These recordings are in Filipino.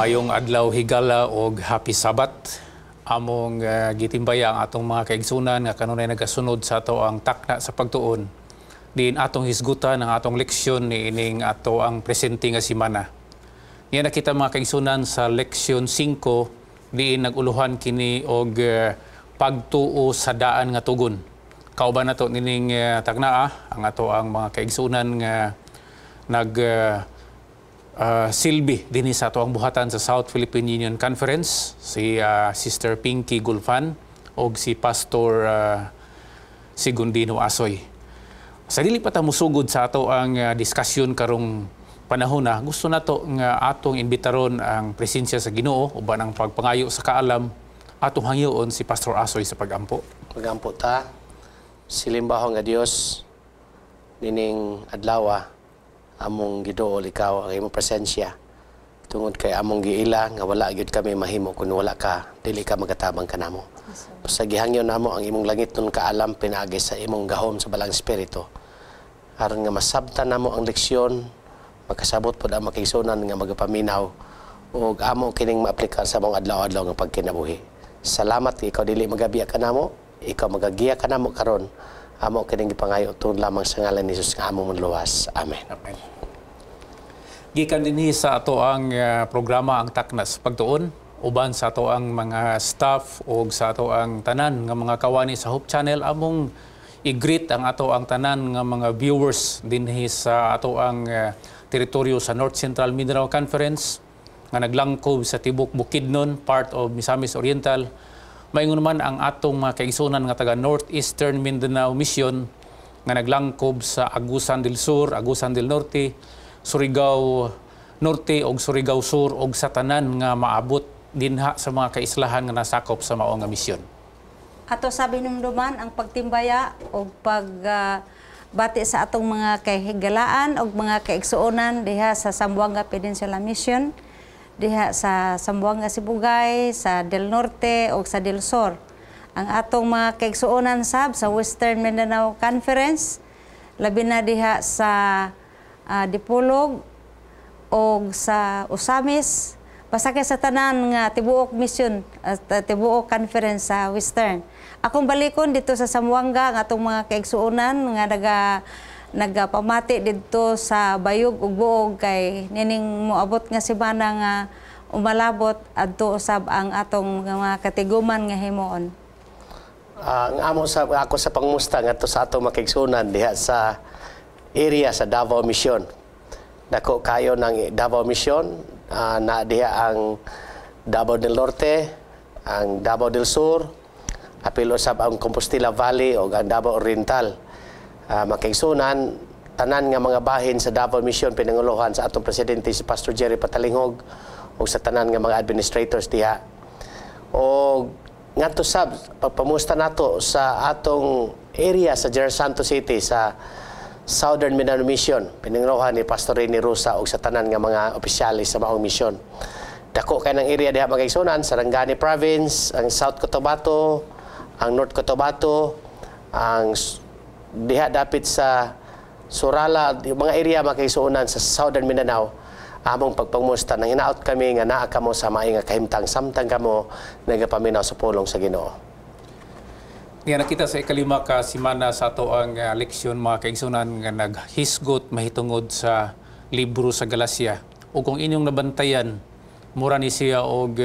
Maayong adlaw higala og happy Sabat. Among gitimbaya ang atong mga kaigsunan nga kanunay nagasunod sa ato ang takna sa pagtuon. Diin atong hisgutan ang atong leksyon ni ining ato ang presente nga semana. Niya nakita mga kaigsunan sa leksyon 5 diin naguluhan kini og pagtuo sa daan nga tugon. Kauban nato nining takna ang ato ang mga kaigsunan nga silbi din sa ato ang buhatan sa South Philippine Union Conference, si Sister Pinky Gulfan o si Pastor Sigundino Asoy. Sa dili pa ta musugod sa ato ang diskusyon karong panahon na, gusto nato nga atong imbitaron ang presensya sa Ginoo uban ang pagpangayo sa kaalam atong hangyoon si Pastor Asoy sa pagampo. Pagampo ta, silimbaho nga Dios nining adlaw among giduol ikaw ang imong presensya tungod kay among giila nga wala gyud kami mahimo kun wala ka, dili ka magatabang kanamo. Sa gihangyo namo ang imong langit nun kaalam pinaagi sa imong gahom sa balang espiritu aron nga masabtan namo ang leksyon, makasabot pod ang makigsunan nga magapaminaw ug amo kining maaplika sa among adlaw-adlaw nga pagkinabuhi. Salamat ikaw dili magabiya kanamo, ikaw magagiya kanamo karon. Amo kining gipangayo tungod lamang sa ngalan ni Jesus nga among manluwas. Amen. Amen. Gikan dinhi sa ato ang programa ang takna sa pagtuon uban sa ato ang mga staff o sa ato ang tanan nga mga kawani sa Hope Channel among i-greet ang ato ang tanan nga mga viewers dinhi sa ato ang teritoryo sa North Central Mindanao Conference nga naglangkob sa tibok Bukidnon, part of Misamis Oriental. Maingon naman ang atong mga kaigsunan nga taga Northeastern Mindanao Mission nga naglangkob sa Agusan del Sur, Agusan del Norte, Surigao Norte o Surigao Sur o sa tanan nga maabot dinha sa mga kaislahan nga nasakop sa mao nga misyon. Ato sabi numduman ang pagtimbaya o pagbati sa atong mga kahigalaan o mga kaigsuonan diha sa Zamboanga Peninsula Mission, diha sa Zamboanga Sibugay, sa Del Norte o sa Del Sur. Ang atong mga kaigsuonan sab sa Western Mindanao Conference, labi na diha sa Dipolog o sa Usamis, basta kay sa tanan nga tibuok mission, tibuok conference sa Western. Akong balikon dito sa Zamboanga ang atong mga kaigsuonan nga nagapamati dito sa Bayog ug Buog kay nining moabot nga semana nga umalabot adto usab ang atong mga katiguman nga himuon. Ang amo sa ako sa pangmusta ngadto sa atong makigsunan diha sa area sa Davao Mission. Dako kayo ng Davao Mission, na diha ang Davao del Norte, ang Davao del Sur, apil usab ang Compostela Valley o ang Davao Oriental. Makaigsunan, tanan nga mga bahin sa Davao Mission pinanguluhan sa atong presidente si Pastor Jerry Patalingog o sa tanan nga mga administrators diha. O ngadto sab pagpamusta nato sa atong area sa General Santos City sa Southern Mindanao Mission pinanguluhan ni Pastor Rene Rosa o sa tanan nga mga opisyalis sa maong mission. Dako kay ng area diha makaigsunan, Sarangani Province, ang South Cotabato, ang North Cotabato, ang diha dapit sa Surala, yung mga area makaigsuonan sa Southern Mindanao, among pagpangmusta nang hinaot kami nga naa kamo sa maay nga kahimtang samtang kamo nagapaminaw sa pulong sa Ginoo. Nga nakita sa ikalima ka semana sa ato ang leksyon mga kaigsunan nga naghisgot mahitungod sa libro sa Galacia. O kung inyong nabantayan, mura ni siya og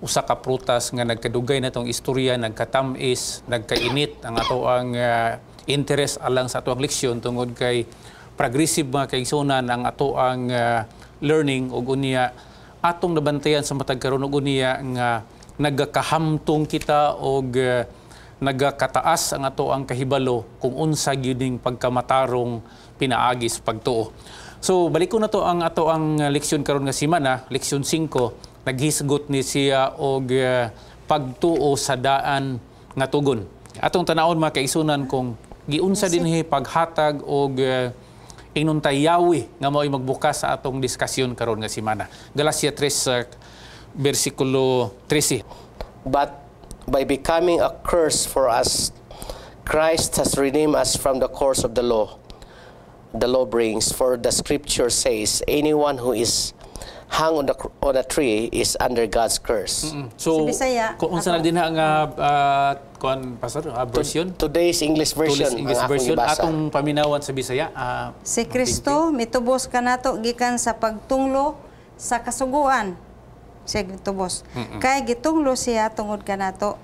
usa ka prutas nga nagkadugay natong istorya, nagkatamis, nagkainit ang ato ang interest alang sa ato ang leksyon tungod kay progressive mga kaigsunan ang ato ang learning ug unya atong nabantayan sa matag karon ug unya nga nagakahamtong kita og nagakataas ang ato ang kahibalo kung unsa gyuding pagkamatarong pinaagi sa pagtuo. So balik ko na to ang ato ang leksyon karon nga semana, leksyon 5, naghisgot ni siya og pagtuo sa daan nga tugon. Atong tanawon mga kaigsunan kung giunsa dinhi paghatag og inuntayawi nga mao'y magbukas sa atong diskusyon karon nga semana. Galacia 3 versikulo 13. But by becoming a curse for us, Christ has redeemed us from the curse of the law brings. For the scripture says, anyone who is hang on a tree is under God's curse. So, Sa Bisaya, kung unsa na din nga kuan pastor version, Today's English version Tulis English ang akong version gibasa. atong paminawan sa Bisaya. Si Kristo mitubos kanato gikan sa pagtunglo sa kasuguan. Siya gitubos. Kay gitunglo siya tungod kanato.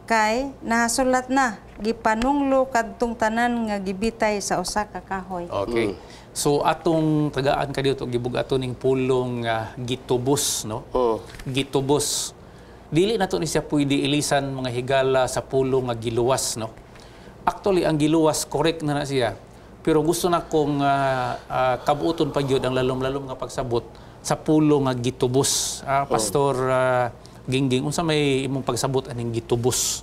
Kay nahasulat na gipanunglo kadtong tanan nga gibitay sa usa ka kahoy. Okay. So atong tagaan ka dito gibugato ning pulong gitubos, no? Gitubos. Dili nato ni siya pwede ilisan mga higala sa pulong nga giluwas, no? Actually ang giluwas correct na siya. Pero gusto na kong kabuoton pa gyud ang lalom-lalom nga pagsabot sa pulong nga gitubos. Pastor Gingging, unsa may imong pagsabot aning gitubos?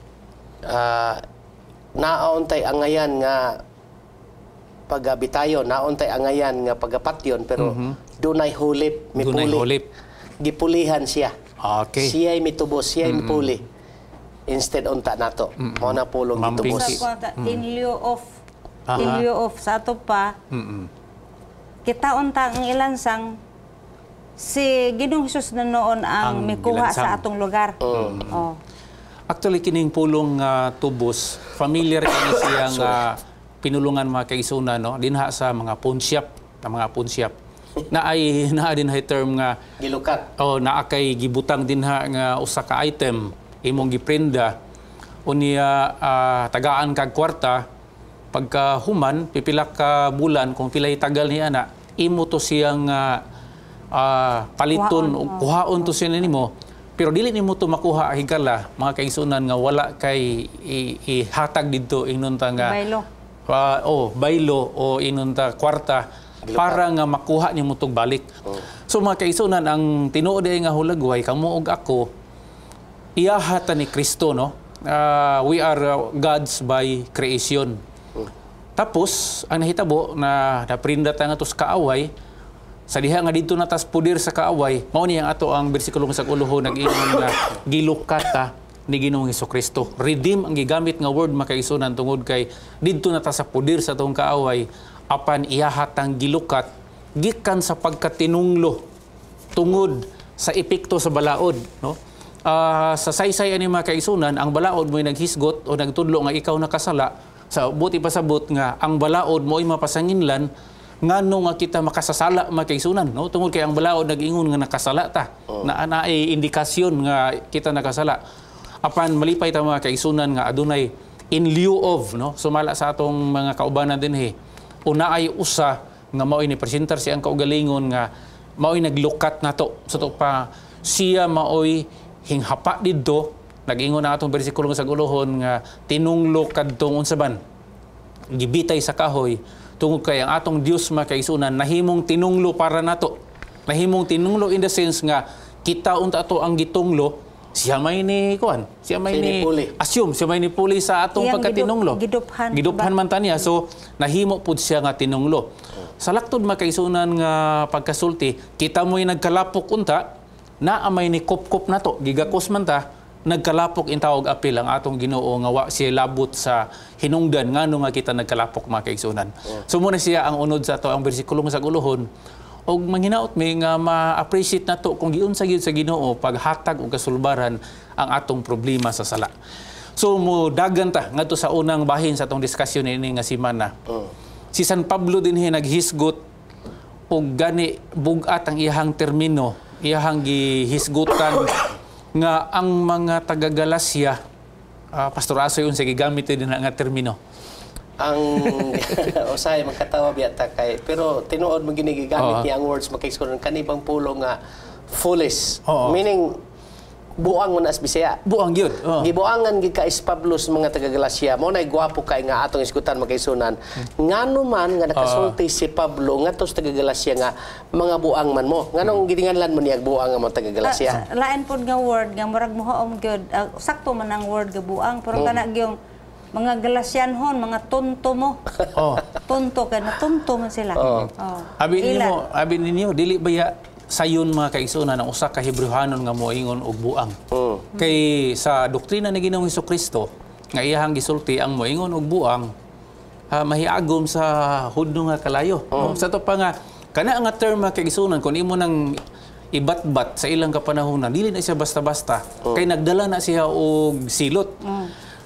Naauntay angayan nga pagabitayon, naauntay angayan nga pagapatyon, pero dunay hulip, Dunay mipuli. hulip. Gipulihan siya. Okay. Siya'y mitubos, siya'y mipuli. Instead unta nato. Mao na pulong Mamping gitubos. Sa kwanta, in lieu of sa ato pa, kita unta ang ilansang si Ginoong Hesus na noon ang mikuha gilansang. sa atong lugar. Oh. Actually, kining pulong tubos, familiar kini siyang pinulungan mga kaigsunan, no? Dinha sa mga pawn shop, na din hay term nga Gilukat. naa kay gibutang dinha nga usa ka item imong giprenda unya tagaan kag kwarta pagka human pipila ka bulan kung pilay tagal niya na imo to siyang paliton o kuhaon to siya nimo. Pero dili nimo to makuha higala mga kaigsunan nga wala kay ihatag didto inunta nga Baylo. baylo o inunta kwarta para nga makuha nimo tog balik. So mga kaigsunan ang tinuod nga hulagway kamo ug ako iyahata ni Kristo, no? We are gods by creation. Tapos ang nahitabo na naprinda ta nga tos kaaway sa diha nga didto na tas pudir sa kaaway, mao ni ang ato ang bersikulo sa ulohon nag-ingon nga gilukata ni Ginoong Hesukristo. Redeem ang gigamit nga word makaisunan tungod kay didto na ta sa pudir sa atong kaaway apan iyahatang gilukat gikan sa pagkatinunglo tungod sa epekto sa balaod, no? Sa saysay ani mga kaisunan ang balaod mo'y naghisgot o nagtudlo nga ikaw nakasala sa buti pasabot nga ang balaod mo'y mapasanginlan ngano nga kita makasasala makaisunan, no? Tungod kay ang balaod nag-ingon nga nakasala ta. Na ay indikasyon nga kita nakasala. Apan malipay ta mga kaisunan nga adunay in lieu of, no? Sumala sa atong mga kaubanan dinhi. Una ay usa nga mao'y ni presentar siyang kaugalingon nga mao'y naglukat nato. So pa siya mao'y hinghapa didto. Nag-ingon na atong bersikulo sa gulohon nga tinunglo kadtong unsaban gibitay sa kahoy tungod kay ang atong Dios makaisunan nahimong tinunglo para nato. Nahimong tinunglo in the sense nga kita unta ato ang gitunglo siya may ni kuan, siya may ni assume, siya may ni puli sa atong pagkatinunglo. Giduphan man taniya. So nahimo pud siya nga tinunglo. Sa laktod makaisunan nga pagkasulti, kita mo'y nagkalapok unta na amay ni kopkop nato, gigakos man ta nagkalapok in tawag apil ang atong Ginoo nga wa siya labot sa hinungdan ngano nga kita nagkalapok mga kaigsunan. So muna siya ang unod sa ato ang bersikulo sa ulohon og manghinaot mi nga ma-appreciate nato kung giunsa gyud sa Ginoo paghatag og kasulbaran ang atong problema sa sala. So mo dagan ta ngadto sa unang bahin sa atong diskusyon ini nga semana. Si San Pablo dinhi naghisgot og gani bugat ang iyahang termino, iyahang gihisgutan nga ang mga taga-Galacia, Pastor Asoy unsa gigamit din nga termino. Ang usay magkatawa biyata kay pero tinuod mo ginigamit niya ang words makaisunan kanibang pulo nga foolish. Meaning buang mo na as Bisaya. Buang gyud. Gibuangan gid ka is Pablo sa mga taga-Galacia. Mo nay gwapo kay nga atong isgutan makaisunan. Ngano man nga nakasulti si Pablo ngadto sa taga-Galacia nga mga buang man mo. Nganong gitinganlan mo niya buang nga mga taga-Galacia? Lain pod nga word nga murag mohaom gyud. Sakto man ang word nga buang pero kana gyung mga Galasianhon, mga tonto mo. Tonto kay na tonto man sila. Abi ninyo dili baya sayon mga kaigsunan ang usa ka Hebrehanon nga moingon og buang. Kay sa doktrina ni Ginoong Hesukristo nga iyahang gisulti ang moingon og buang mahiagom sa hudno nga kalayo. Sa to pa nga kana nga term mga kaigsunan kun imo nang ibatbat sa ilang kapanahonan, dili na siya basta-basta. Kay nagdala na siya og silot.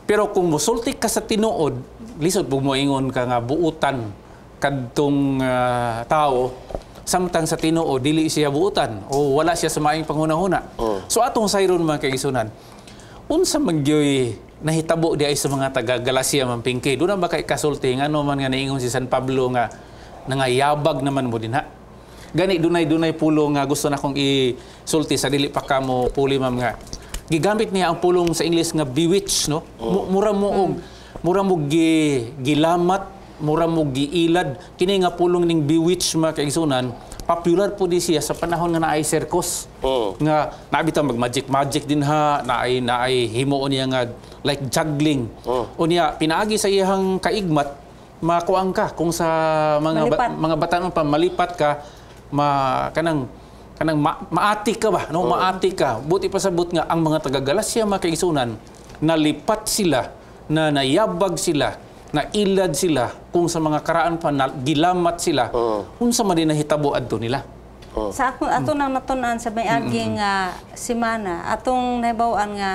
Pero kung musulti ka sa tinuod, lisod pug moingon ka nga buutan kadtong tao, samtang sa tinuod dili siya buutan o wala siya sa maayong panghunahuna. So atong sayron mga kaigsunan, unsa man gyoy nahitabo di ay sa mga taga Galacia mampingki, doon ba kay kasulti ngano man nga niingon si San Pablo nga nangayabag naman mo dinha. Gani dunay pulong nga gusto na kong isulti sa dili pa kamo puli ma'am nga. Gigamit niya ang pulong sa English nga bewitch, no? Mura mo gilamat, mura mo giilad. Kini nga pulong ning bewitch mga kaigsunan, popular po di siya sa panahon nga naay circus. Nga nabitaw mag-magic din ha, naay himuon niya nga like juggling. Unya pinaagi sa iyang kaigmat, makuang ka kung sa mga batanon pa malipat ka, maati ka ba, no? Maati ka. Buti pa sabot nga ang mga taga Galacia mga kaigsunan, nalipat sila, na nayabag sila, na ilad sila kung sa mga karaan pa na gilamat sila. Unsa man din nahitabo adto nila. Sa ato nang natun-an sa may aging semana, atong nahibaw-an nga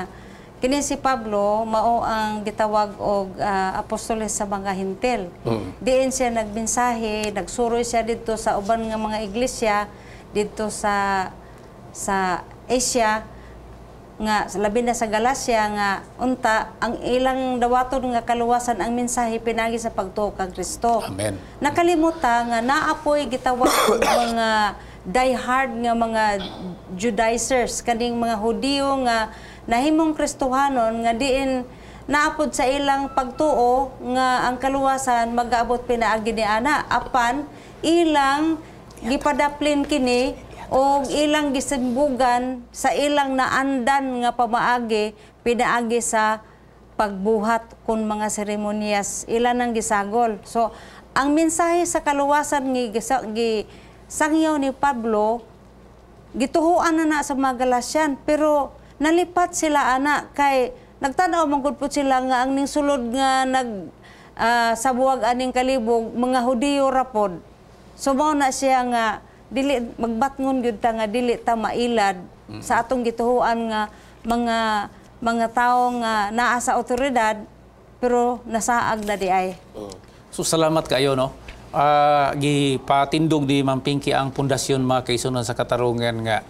kini si Pablo mao ang gitawag og apostoles sa mga Hintil. Diin siya nagmensahe, nagsuroy siya didto sa uban nga mga iglesia didto sa Asia nga labi na sa Galacia nga unta ang ilang dawaton nga kaluwasan ang mensahe pinagi sa pagtuo kang Kristo. Amen. Nakalimuta nga naapoy gitawag og mga die-hard nga mga Judaizers, kaning mga Hudiyo nga nahimong Kristohanon nga diin naapod sa ilang pagtuo nga ang kaluwasan mag-aabot pinaagi ni ana apan ilang gipadaplin kini o ilang gisimbugan sa ilang naandan nga pamaagi pinaagi sa pagbuhat kun mga seremonyas ilan ang gisagol. So ang mensahe sa kaluwasan gi sangyaw ni Pablo gituhuan na sa mga Galatian pero nalipat sila ana kay nagtanaw manggod po sila nga ang ning sulod nga sa buwag aning kalibog mga Hudiyo rapod. So mao na siya nga dili magbatngon gyud ta nga dili ta mailad sa atong gituhuan nga mga tawo nga naa sa otoridad pero nasaag na di ay. So salamat kayo, no? Gipatindog di Ma'am Pinky ang pundasyon mga kaigsunan sa katarungan nga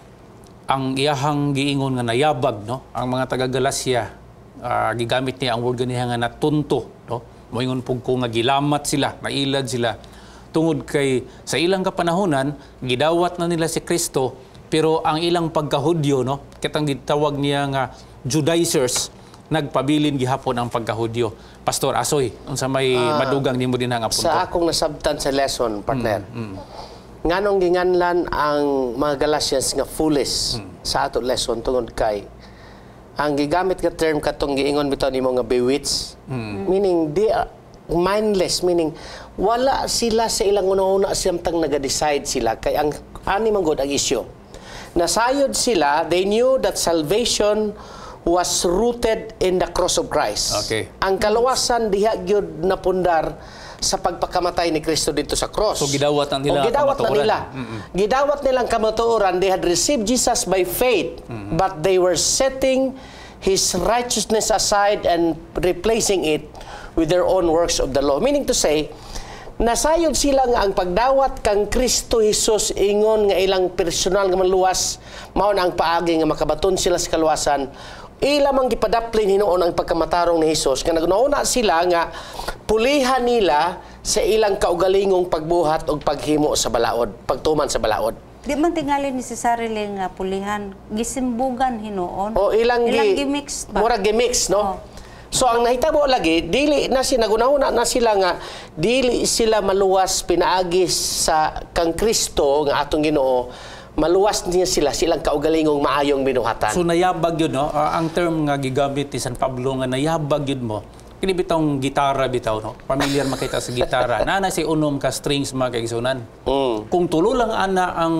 ang iyahang giingon nga nayabag, no? Ang mga taga Galacia gigamit niya ang word ganiya nga natunto, no? Moingon pug ko nga gilamat sila, nailad sila tungod kay sa ilang kapanahonan gidawat na nila si Kristo pero ang ilang pagkahudyo, no? Kitang gitawag niya nga Judaizers nagpabilin gihapon ang pagkahudyo. Pastor Asoy, unsa may madugang nimo din nga punto? Sa akong nasabtan sa lesson, partner. Nganong ginganlan ang mga Galatians nga foolish sa ato lesson tungod kay ang gigamit nga term katong giingon bitaw nimo nga bewitch, meaning mindless, meaning wala sila sa ilang una-una samtang naga-decide sila kay ang ani man gud ang issue. Nasayod sila, they knew that salvation was rooted in the cross of Christ. Okay. Ang kaluwasan diha gyud napundar sa pagpakamatay ni Kristo dito sa cross. So gidawat na nila Gidawat nilang kamatuoran. They had received Jesus by faith, but they were setting His righteousness aside and replacing it with their own works of the law. Meaning to say, nasayod sila nga ang pagdawat kang Kristo Jesus ingon nga ilang personal nga maluwas, mao na ang paagi nga makabaton sila sa kaluwasan. Ilamang gipadaplin hinuon ang pagkamatarong ni Jesus nga nagnauna sila nga pulihan nila sa ilang kaugalingong pagbuhat o paghimo sa balaod, pagtuman sa balaod. Di man tingali ni si sarili nga pulihan, gisimbugan hinuon. O ilang gimix ba? Mura gimix, no? So ang nahitabo lagi, dili na sila nagunahuna na sila nga dili sila maluwas pinaagi sa kang Kristo nga atong Ginoo. Maluwas niya sila silang kaugalingong maayong binuhatan. So nayabag yun, no? Ang term nga gigamit ni San Pablo nga nayabag yun mo. Kini bitong gitara bitaw, no? Familiar makita sa gitara. Nana si unom ka strings mga kaigsunan. Kung tulo lang ana ang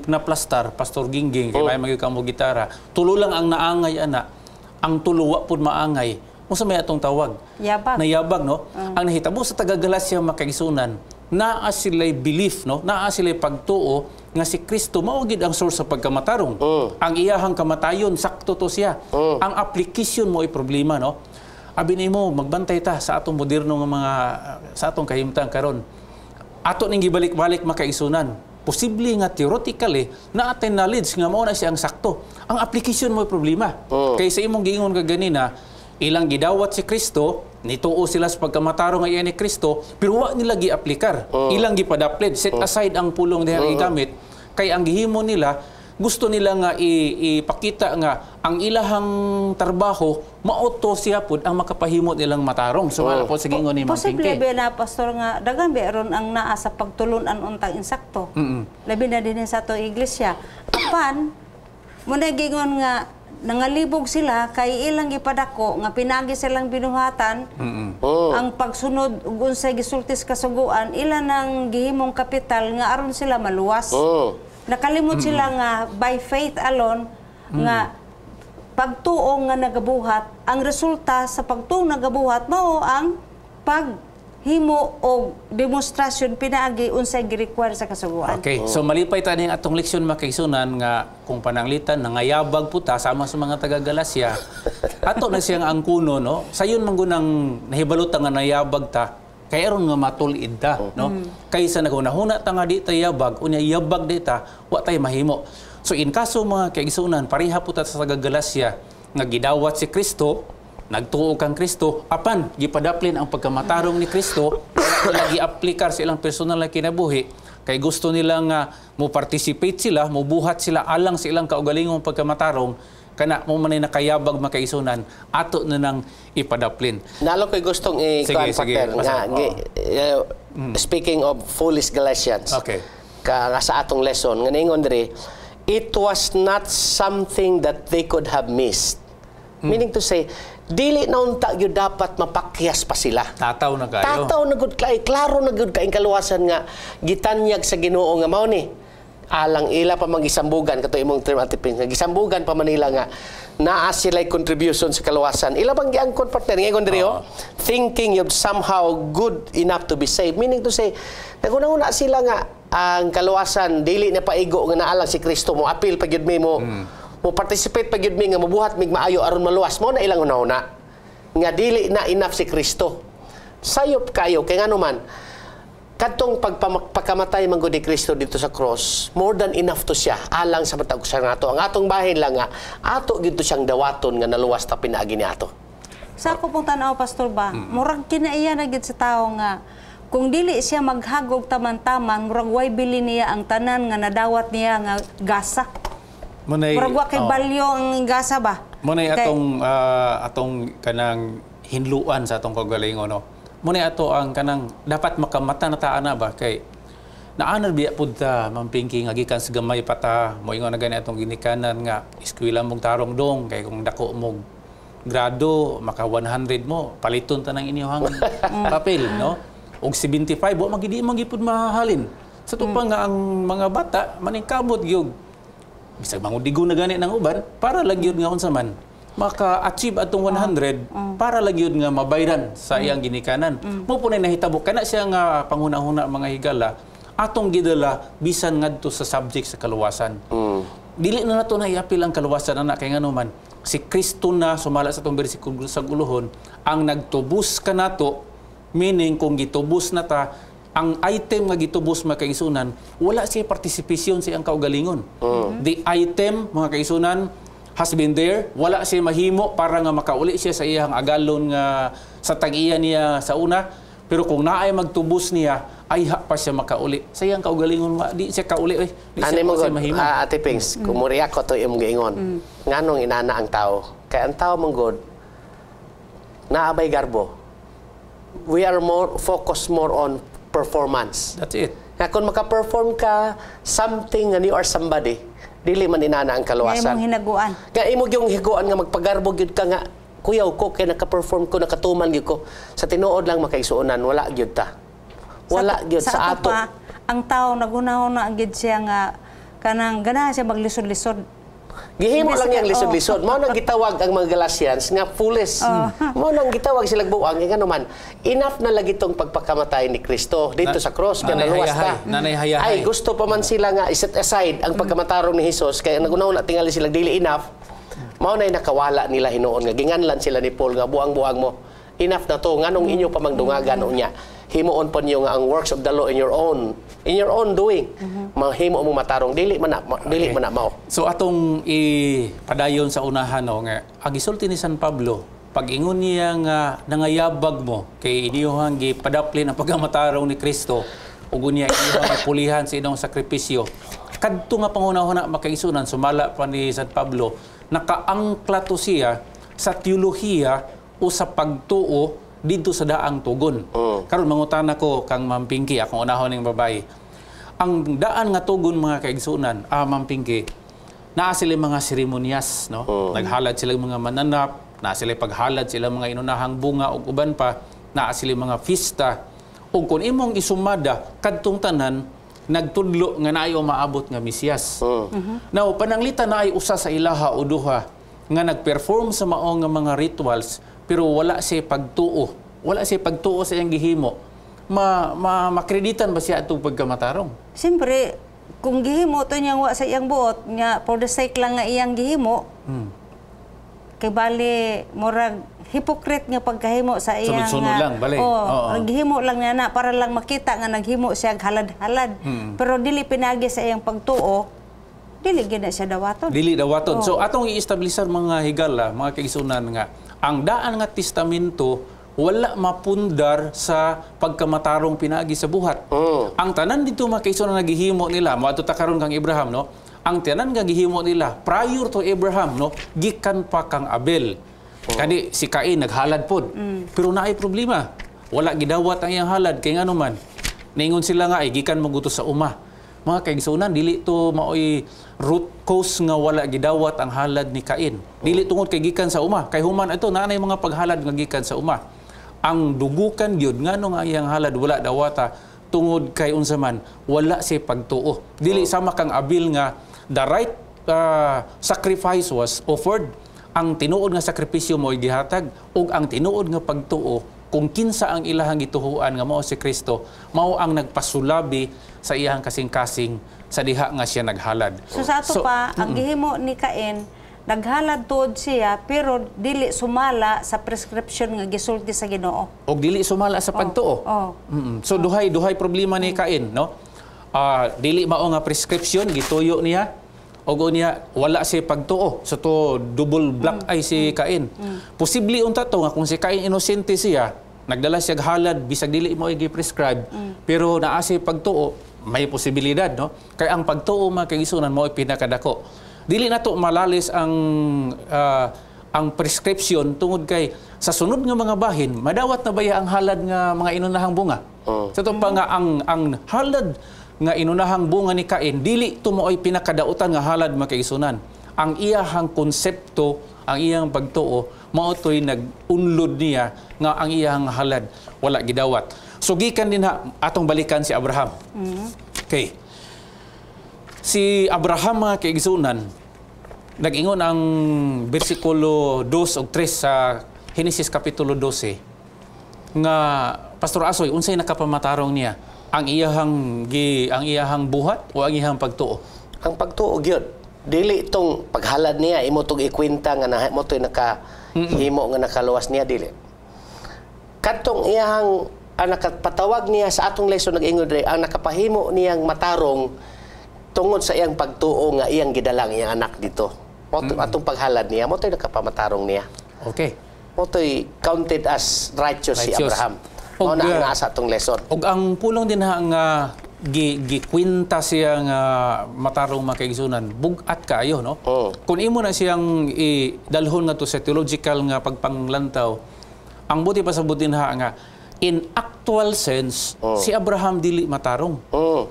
naplastar, Pastor Gingging, kay may magika mo gitara, tulo lang ang naangay ana, ang tuluwa pud maangay. Unsa may atong tawag? Yabag. Nayabag, no? Ang nahitabo sa taga Galacia mga kaigsunan, naa sila'y belief, no? Naa sila'y pagtuo nga si Kristo mao gid ang source sa pagkamatarong. Ang iyahang kamatayon sakto to siya. Ang application mo ay problema, no? Abi nimo magbantay ta sa atong moderno nga mga sa atong kahimtang karon. Ato ning gibalik-balik makaisunan. Posible nga theoretically na atin knowledge nga mao na siya ang sakto. Ang application mo ay problema. Kay sa imong giingon ka ganina, ilang gidawat si Kristo, nituo sila sa pagkamatarong nga iya ni Kristo, pero wa nila gi-aplikar. Ilang gipadaplen, set aside ang pulong diha gigamit, kay ang gihimo nila gusto nila nga ipakita nga ang ilahang trabaho mauto siya pud ang makapahimo nilang matarong. So wala po sa gingon ni Ma'am Posible Pinky. ba na pastor nga dagan ba ron ang naa sa pagtulunan untang insakto. Labi na din sa to iglesia. Apan mo na gingon nga nangalibog sila kay ilang gipadako nga pinagi silang binuhatan. Ang pagsunod ug unsay gisultis kasuguan ila nang gihimong kapital nga aron sila maluwas. Nakalimot sila nga by faith alone nga pagtuong nga nagabuhat, ang resulta sa pagtuong nagabuhat mao ang paghimo o demonstrasyon pinaagi unsay gi-require sa kasuguan. Okay, so malipay ta ning atong leksyon makaisunan nga kung pananglitan nangayabag puta sama sa mga taga Galacia. Ato na siyang angkuno, no? Sayon man gunang nahibalot nga nayabag ta. Kay aron nga matulid ta, no? Kaysa naghunahuna ta nga di ta yabag, unya yabag di ta, wa tay mahimo. So in kaso mga kaigsunan, pareha po ta sa Galacia nga gidawat si Kristo, nagtuo kang Kristo, apan gipadaplin ang pagkamatarong ni Kristo, wala gi-aplikar sa ilang personal na kinabuhi, kay gusto nila nga mo participate sila, mo buhat sila alang sa ilang kaugalingong pagkamatarong, kana mo man nakayabag makaisunan ato na nang ipadaplin. Nalo ko'y gustong i-kuan partner nga speaking of foolish Galatians. Okay. Nga sa atong lesson nga ningon diri, it was not something that they could have missed. Meaning to say, dili na unta gyud dapat mapakyas pa sila. Tataw na kayo. Tataw na gud kay, klaro na gud kay kaluwasan nga gitanyag sa Ginoo nga mao ni alang ila pa magisambugan kato imong term atipin nga gisambugan pa Manila nga naa sila contribution sa kaluwasan. Ila bang giangkon partner ngayon diri thinking you're somehow good enough to be saved, meaning to say naguna-una sila nga ang kaluwasan dili na paigo nga naalang si Kristo mo appeal pa gyud mi mo mo participate pa gyud mi nga mabuhat mig maayo aron maluwas mo na ilang una nga dili na enough si Kristo. Sayop kayo kay ngano man kadtong pagpakamatay man gud ni Kristo dito sa cross, more than enough to siya alang sa matag sa nato. Ang atong bahin lang nga ato gid to siyang dawaton nga naluwas ta pinaagi ni ato. Sa ako pong tanaw pastor ba, murag kinaiya na gid sa tao nga kung dili siya maghagog taman-taman, murag way bili niya ang tanan nga nadawat niya nga gasa. Murag wa kay balyo ang gasa ba? Munay atong kanang hinluan sa atong kagalingon, no? Muna ato ang kanang dapat makamata na taan na ba kay naanan biya pud ta Ma'am Pinky nga gikan sa gamay pata mo ingon na gani atong ginikanan nga eskwela mong tarong dong kay kung dako mo grado maka 100 mo paliton ta nang inyong papel, no? Og 75 wa magidi magipud mahalin sa tupang nga ang mga bata maningkamot gyud bisag mangudigo na gani ng uban para lang gyud nga unsa man maka-achieve atong 100 para lang yun nga mabayran sa iyang ginikanan. Mo po na nahitabo kana siya nga panghuna-huna mga higala atong gidala bisan ngadto sa subject sa kaluwasan. Dili na nato na iapil ang kaluwasan ana kay ngano man si Kristo na sumala sa atong bersikulo sa guluhon ang nagtubos kanato, meaning kung gitubos na ta ang item nga gitubos mga kaisunan wala siya partisipasyon sa iyang kaugalingon. The item mga kaisunan has been there, wala siya mahimo para nga makauli siya sa iyang agalon nga sa tag-iya niya sa una, pero kung naay magtubos niya ay pa siya makauli sa iyang kaugalingon di siya kauli di siya mahimo. Ate Pings, kumuriya ko to imong giingon. Nganong inana ang tao? Kay ang tao manggod naabay garbo. We are more focused more on performance. That's it. Nga kung maka-perform ka something and you are somebody, dili man inana ang kaluwasan. Kaya imong hinaguan. Kaya imong yung higuan nga magpagarbog gyud ka nga kuyaw ko kay naka-perform ko nakatuman gyud ko sa tinuod lang makaigsuonan wala gyud ta. Wala gyud sa ato. Pa, ang tao naghunahuna gyud siya nga kanang ganahan siya maglisod-lisod. Gihimo lang yang lisod-lisod. Mao nang gitawag ang mga Galatians nga foolish. Mao nang gitawag sila buang nga naman. Enough na lagi tong pagpakamatay ni Kristo dito sa cross kay naluwas ta. Ay gusto pa man sila nga iset aside ang pagkamatarong ni Hesus kay nagunaw na tingali sila dili enough. Mao nay nakawala nila hinuon nga ginganlan sila ni Paul nga buang-buang mo. Enough na to nganong inyo pamangdungagan unya. Himuon pa niyo nga ang works of the law in your own doing. Mahimo mo matarong dili man na mao. So atong ipadayon sa unahan no nga ang gisulti ni San Pablo pag-ingon niya nga nangayabag mo kay iniyong gipadaplin ang pagamatarong ni Kristo ug unya iniyong pulihan sa inyong sakripisyo. Kadto nga pangunahon na makaisunan sumala pa ni San Pablo nakaangkla to siya sa teolohiya o sa pagtuo dito sa daang tugon. Karon mangutana ko kang Ma'am Pinky, akong unahon ning babae. Ang daan nga tugon mga kaigsunan, Ma'am Pinky, naa sila mga seremonyas, no? Naghalad sila mga mananap, naa sila paghalad sila mga inunahang bunga ug uban pa, naa sila mga fiesta. Ug kun imong isumada kadtong tanan nagtudlo nga naay maabot nga Mesiyas. Now pananglitan na ay usa sa ilaha o duha nga nagperform sa mao nga mga rituals pero wala siya pagtuo. Wala siya pagtuo sa iyang gihimo. Makreditan ba siya atong pagkamatarong? Siyempre, kung gihimo to niya wa sa iyang buot, nga for the sake lang nga iyang gihimo, kay bali, murag hypocrite nga pagkahimo sa iyang... Sunod-sunod lang, bali. Naghimo lang nga na, para lang makita nga naghimo siya halad-halad. Pero dili pinagi sa iyang pagtuo, dili gina siya dawaton. Dili dawaton. So atong i-establishar mga higala, mga kaigsunan nga, ang daan nga testamento wala mapundar sa pagkamatarong pinagi sa buhat. Ang tanan dito mga kaigsunan naghihimo nila, moadto ta karon kang Abraham, no? Ang tanan nga gihimo nila prior to Abraham, no? Gikan pa kang Abel. Kani si Cain naghalad pod. Pero naay problema. Wala gidawat ang iyang halad kay ngano man. Ningon sila nga ay gikan maguto sa uma. Mga kaigsunan dili to maoy root cause nga wala gidawat ang halad ni Cain. Dili tungod kay gikan sa uma. Kay human ito naanay mga paghalad nga gikan sa uma. Ang dugukan gyud nganong ang iyang halad wala dawata tungod kay unsa man wala si pagtuo. Dili sama kang Abel nga the right sacrifice was offered. Ang tinuod nga sakripisyo mo gihatag ug ang tinuod nga pagtuo kung kinsa ang ilahang gituhuan nga mao si Kristo mao ang nagpasulabi sa iyang kasing-kasing sa diha nga siya naghalad. So sa ato pa ang gihimo ni Cain naghalad tuod siya pero dili sumala sa prescription nga gisulti sa Ginoo. Og dili sumala sa pagtuo. So duhay problema ni Cain, no? Dili mao nga prescription gituyo niya og unya wala si pagtuo. So to double black eye si Cain. Posible unta to nga kung si Cain inosente siya, nagdala siya halad bisag dili mo i-prescribe, pero naa si pagtuo, may posibilidad, no? Kay ang pagtuo mga kaigsunan mo pinakadako. Dili na to malalis ang prescription tungod kay sa sunod nga mga bahin madawat na baya ang halad nga mga inunahang bunga. Sa to pa nga ang halad nga inunahang bunga ni Cain dili tumoy pinakadautan nga halad makaisunan. Ang iyahang konsepto, ang iyang pagtuo mao toy nag-unlod niya nga ang iyahang halad wala gidawat. So gikan din atong balikan si Abraham. Okay. Si Abraham mga kaigsunan nag-ingon ang bersikulo 2 ug 3 sa Genesis kapitulo 12 nga Pastor Asoy unsay nakapamatarong niya ang iyahang buhat o ang iyahang pagtuo? Ang pagtuo gyud dili itong paghalad niya imo tong ikwenta nga mo toy nakahimo nga nakaluwas niya dili. Kadtong iyahang ang nakapatawag niya sa atong lesson nag-ingon diri ang nakapahimo niyang matarong tungod sa iyang pagtuo nga iyang gidalang iyang anak dito. Atong paghalad niya mo toy nakapamatarong niya. Okay. Mo toy counted as righteous si Abraham. Mao na ang asa atong lesson. Og ang pulong din nga gikwinta siya nga matarong makaigsunan bugat kaayo, no? Kung imo na siyang idalhon nga to sa theological nga pagpanglantaw, ang buti pa sa butin nga in actual sense si Abraham dili matarong.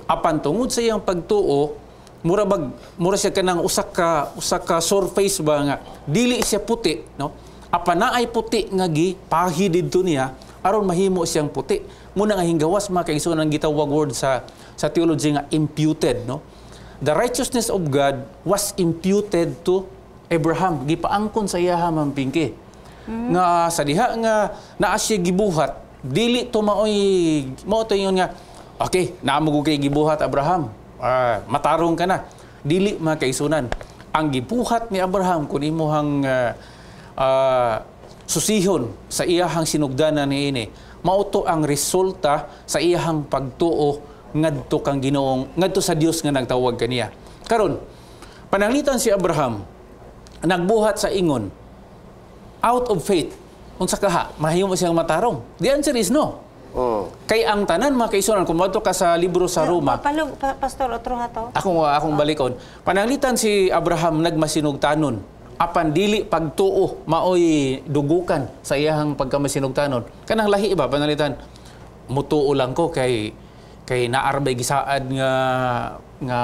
Apan tungod sa iyang pagtuo mura siya kanang usa ka surface ba nga dili siya puti, no? Apan naay puti nga gipahi didto niya aron mahimo siyang puti. Muna nga hinggawas mga kaigsunan gitawag word sa theology nga imputed, no? the righteousness of God was imputed to Abraham. Gipaangkon sa iya mampingki. Nga sa diha nga naa siya gibuhat, dili to maoy mao to ingon nga okay, naamo kay gibuhat Abraham. Matarong ka na. Dili makaisunan. Ang gibuhat ni Abraham kun imuhang susihon sa iyahang sinugdanan niini, mao to ang resulta sa iyahang pagtuo ngadto kang Ginoong ngadto sa Dios nga nagtawag kaniya. Karon, pananglitan si Abraham nagbuhat sa ingon out of faith. Unsa kaha, mahimo siyang matarong? The answer is no. Kay ang tanan mga kaisunan, kung madto ka sa libro sa Roma, Pastor, otro nga to. akong balikon, pananglitan si Abraham nagmasinugtanon apan dili pagtuo maoy dugukan sa iyahang pagkamasinugtanon. Kanang lahi ba pananglitan, mutuo lang ko kay naarbay gisaad nga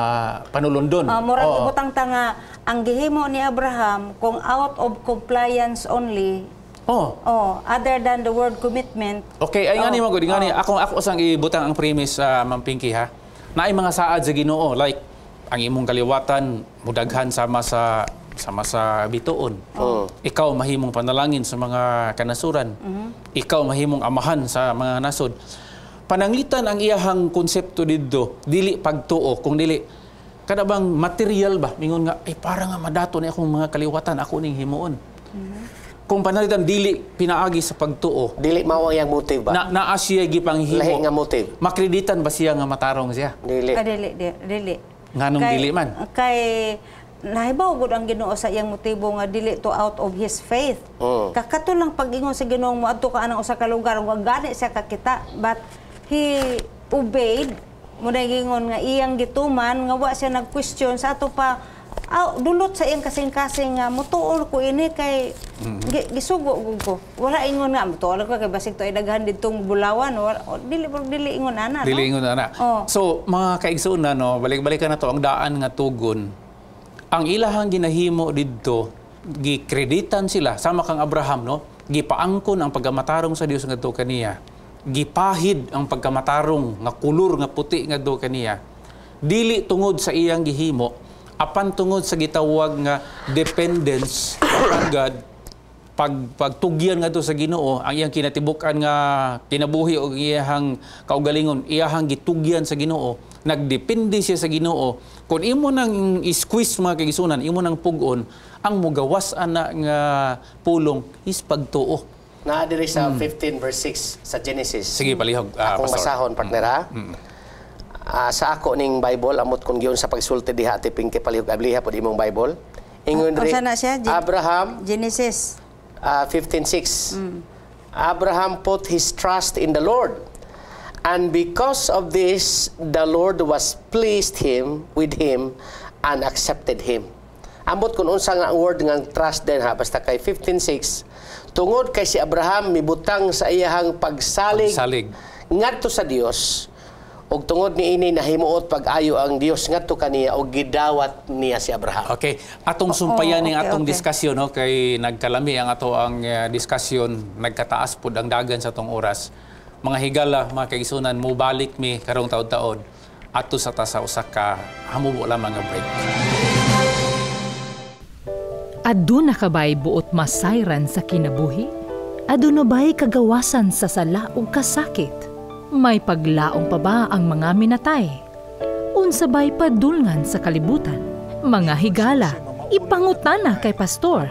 panulundon. Murag ibutang ta nga ang gihimo ni Abraham kung out of compliance only. Other than the word commitment. Okay, ay ngani magud ngani ako sang ibutang ang premise Ma'am Pinky ha. Naay mga saad sa Ginoo like ang imong kaliwatan mudaghan sama sa bituon. Ikaw mahimong panalangin sa mga kanasuran. Ikaw mahimong amahan sa mga nasod. Pananglitan ang iyahang konsepto didto, dili pagtuo kung dili kada bang material ba mingon nga ay para nga madato ni akong mga kaliwatan ako ning himuon. Kung pananglitan dili pinaagi sa pagtuo, Dili mao yang motive ba? naa siya gipanghimo. Lahi nga motive. Makreditan ba siya nga matarong siya? Dili. Dili. Nganong dili man? Kay nahibaw gud ang Ginoo sa iyang motibo nga dili to out of his faith. Kakato lang pag-ingon sa Ginoo mo adto ka anang usa ka lugar wa gani siya kakita, but he obeyed mo gingon nga iyang gituman nga wa siya nag-question sa ato pa dulot sa iyang kasing-kasing nga mutuol ko ini kay gisugo ko. Wala ingon nga mutuol ko kay basig to ay daghan didtong bulawan dili ingon ana. Dili ingon ana. So mga kaigsoon no, balik-balikan na to ang daan nga tugon. Ang ilahang ginahimo didto gikreditan sila sama kang Abraham no, gipaangkon ang pagkamatarong sa Dios ngadto kaniya. Gipahid ang pagkamatarong nga kulor nga puti ngadto kaniya. Dili tungod sa iyang gihimo apan tungod sa gitawag nga dependence on God, pagtugyan ngadto sa Ginoo, ang iyang kinatibuk-an nga kinabuhi o iyahang kaugalingon, iyahang gitugyan sa Ginoo, nagdepende siya sa Ginoo. Kung imo nang squeeze mga kaigsunan, imo nang pugon, ang mugawas ana nga pulong is pagtuo. Naa diri sa 15 verse 6 sa Genesis. Sige palihog, Akong Pastor. basahon partner ha. Sa ako ning Bible amot kun giyon sa pagsulti diha ti Pinky palihog abliha pod imong Bible. Ingon diri Unsa na siya? Abraham Genesis 15:6. Abraham put his trust in the Lord. And because of this, the Lord was pleased with him and accepted him. Ambot kung unsa nga ang word nga trust din ha, basta kay 15:6, tungod kay si Abraham mibutang sa iyahang pagsalig ngadto sa Dios, ug tungod niini nahimuot pag-ayo ang Dios ngadto kaniya ug gidawat niya si Abraham. Okay, atong sumpayan ning atong diskusyon no, kay nagkalami ang ato ang diskusyon, nagkataas pud ang dagan sa atong oras. Mga higala, mga kaigsunan, mubalik mi karong taon-taon ato sa ta sa usa ka hamubo lamang nga break. Aduna kabay buot masayran sa kinabuhi? Aduna ba'y kagawasan sa sala o kasakit? May paglaong pa ba ang mga minatay? Unsa ba'y padulngan sa kalibutan? Mga higala, ipangutana kay Pastor.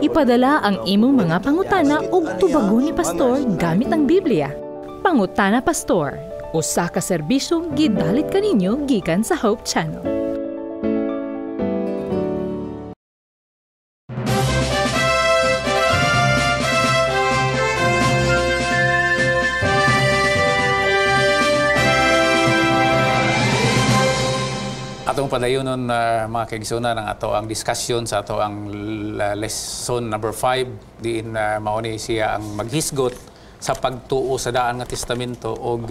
Ipadala ang imong mga pangutana ug tubagon ni Pastor gamit ang Biblia. Pangutana Pastor, usa ka serbisyo gidalit kaninyo gikan sa Hope Channel. Atong padayonon mga kaigsunan ang ato ang diskusyon sa ato ang lesson number 5 diin mauni siya ang maghisgot sa pagtuo sa daan nga testamento og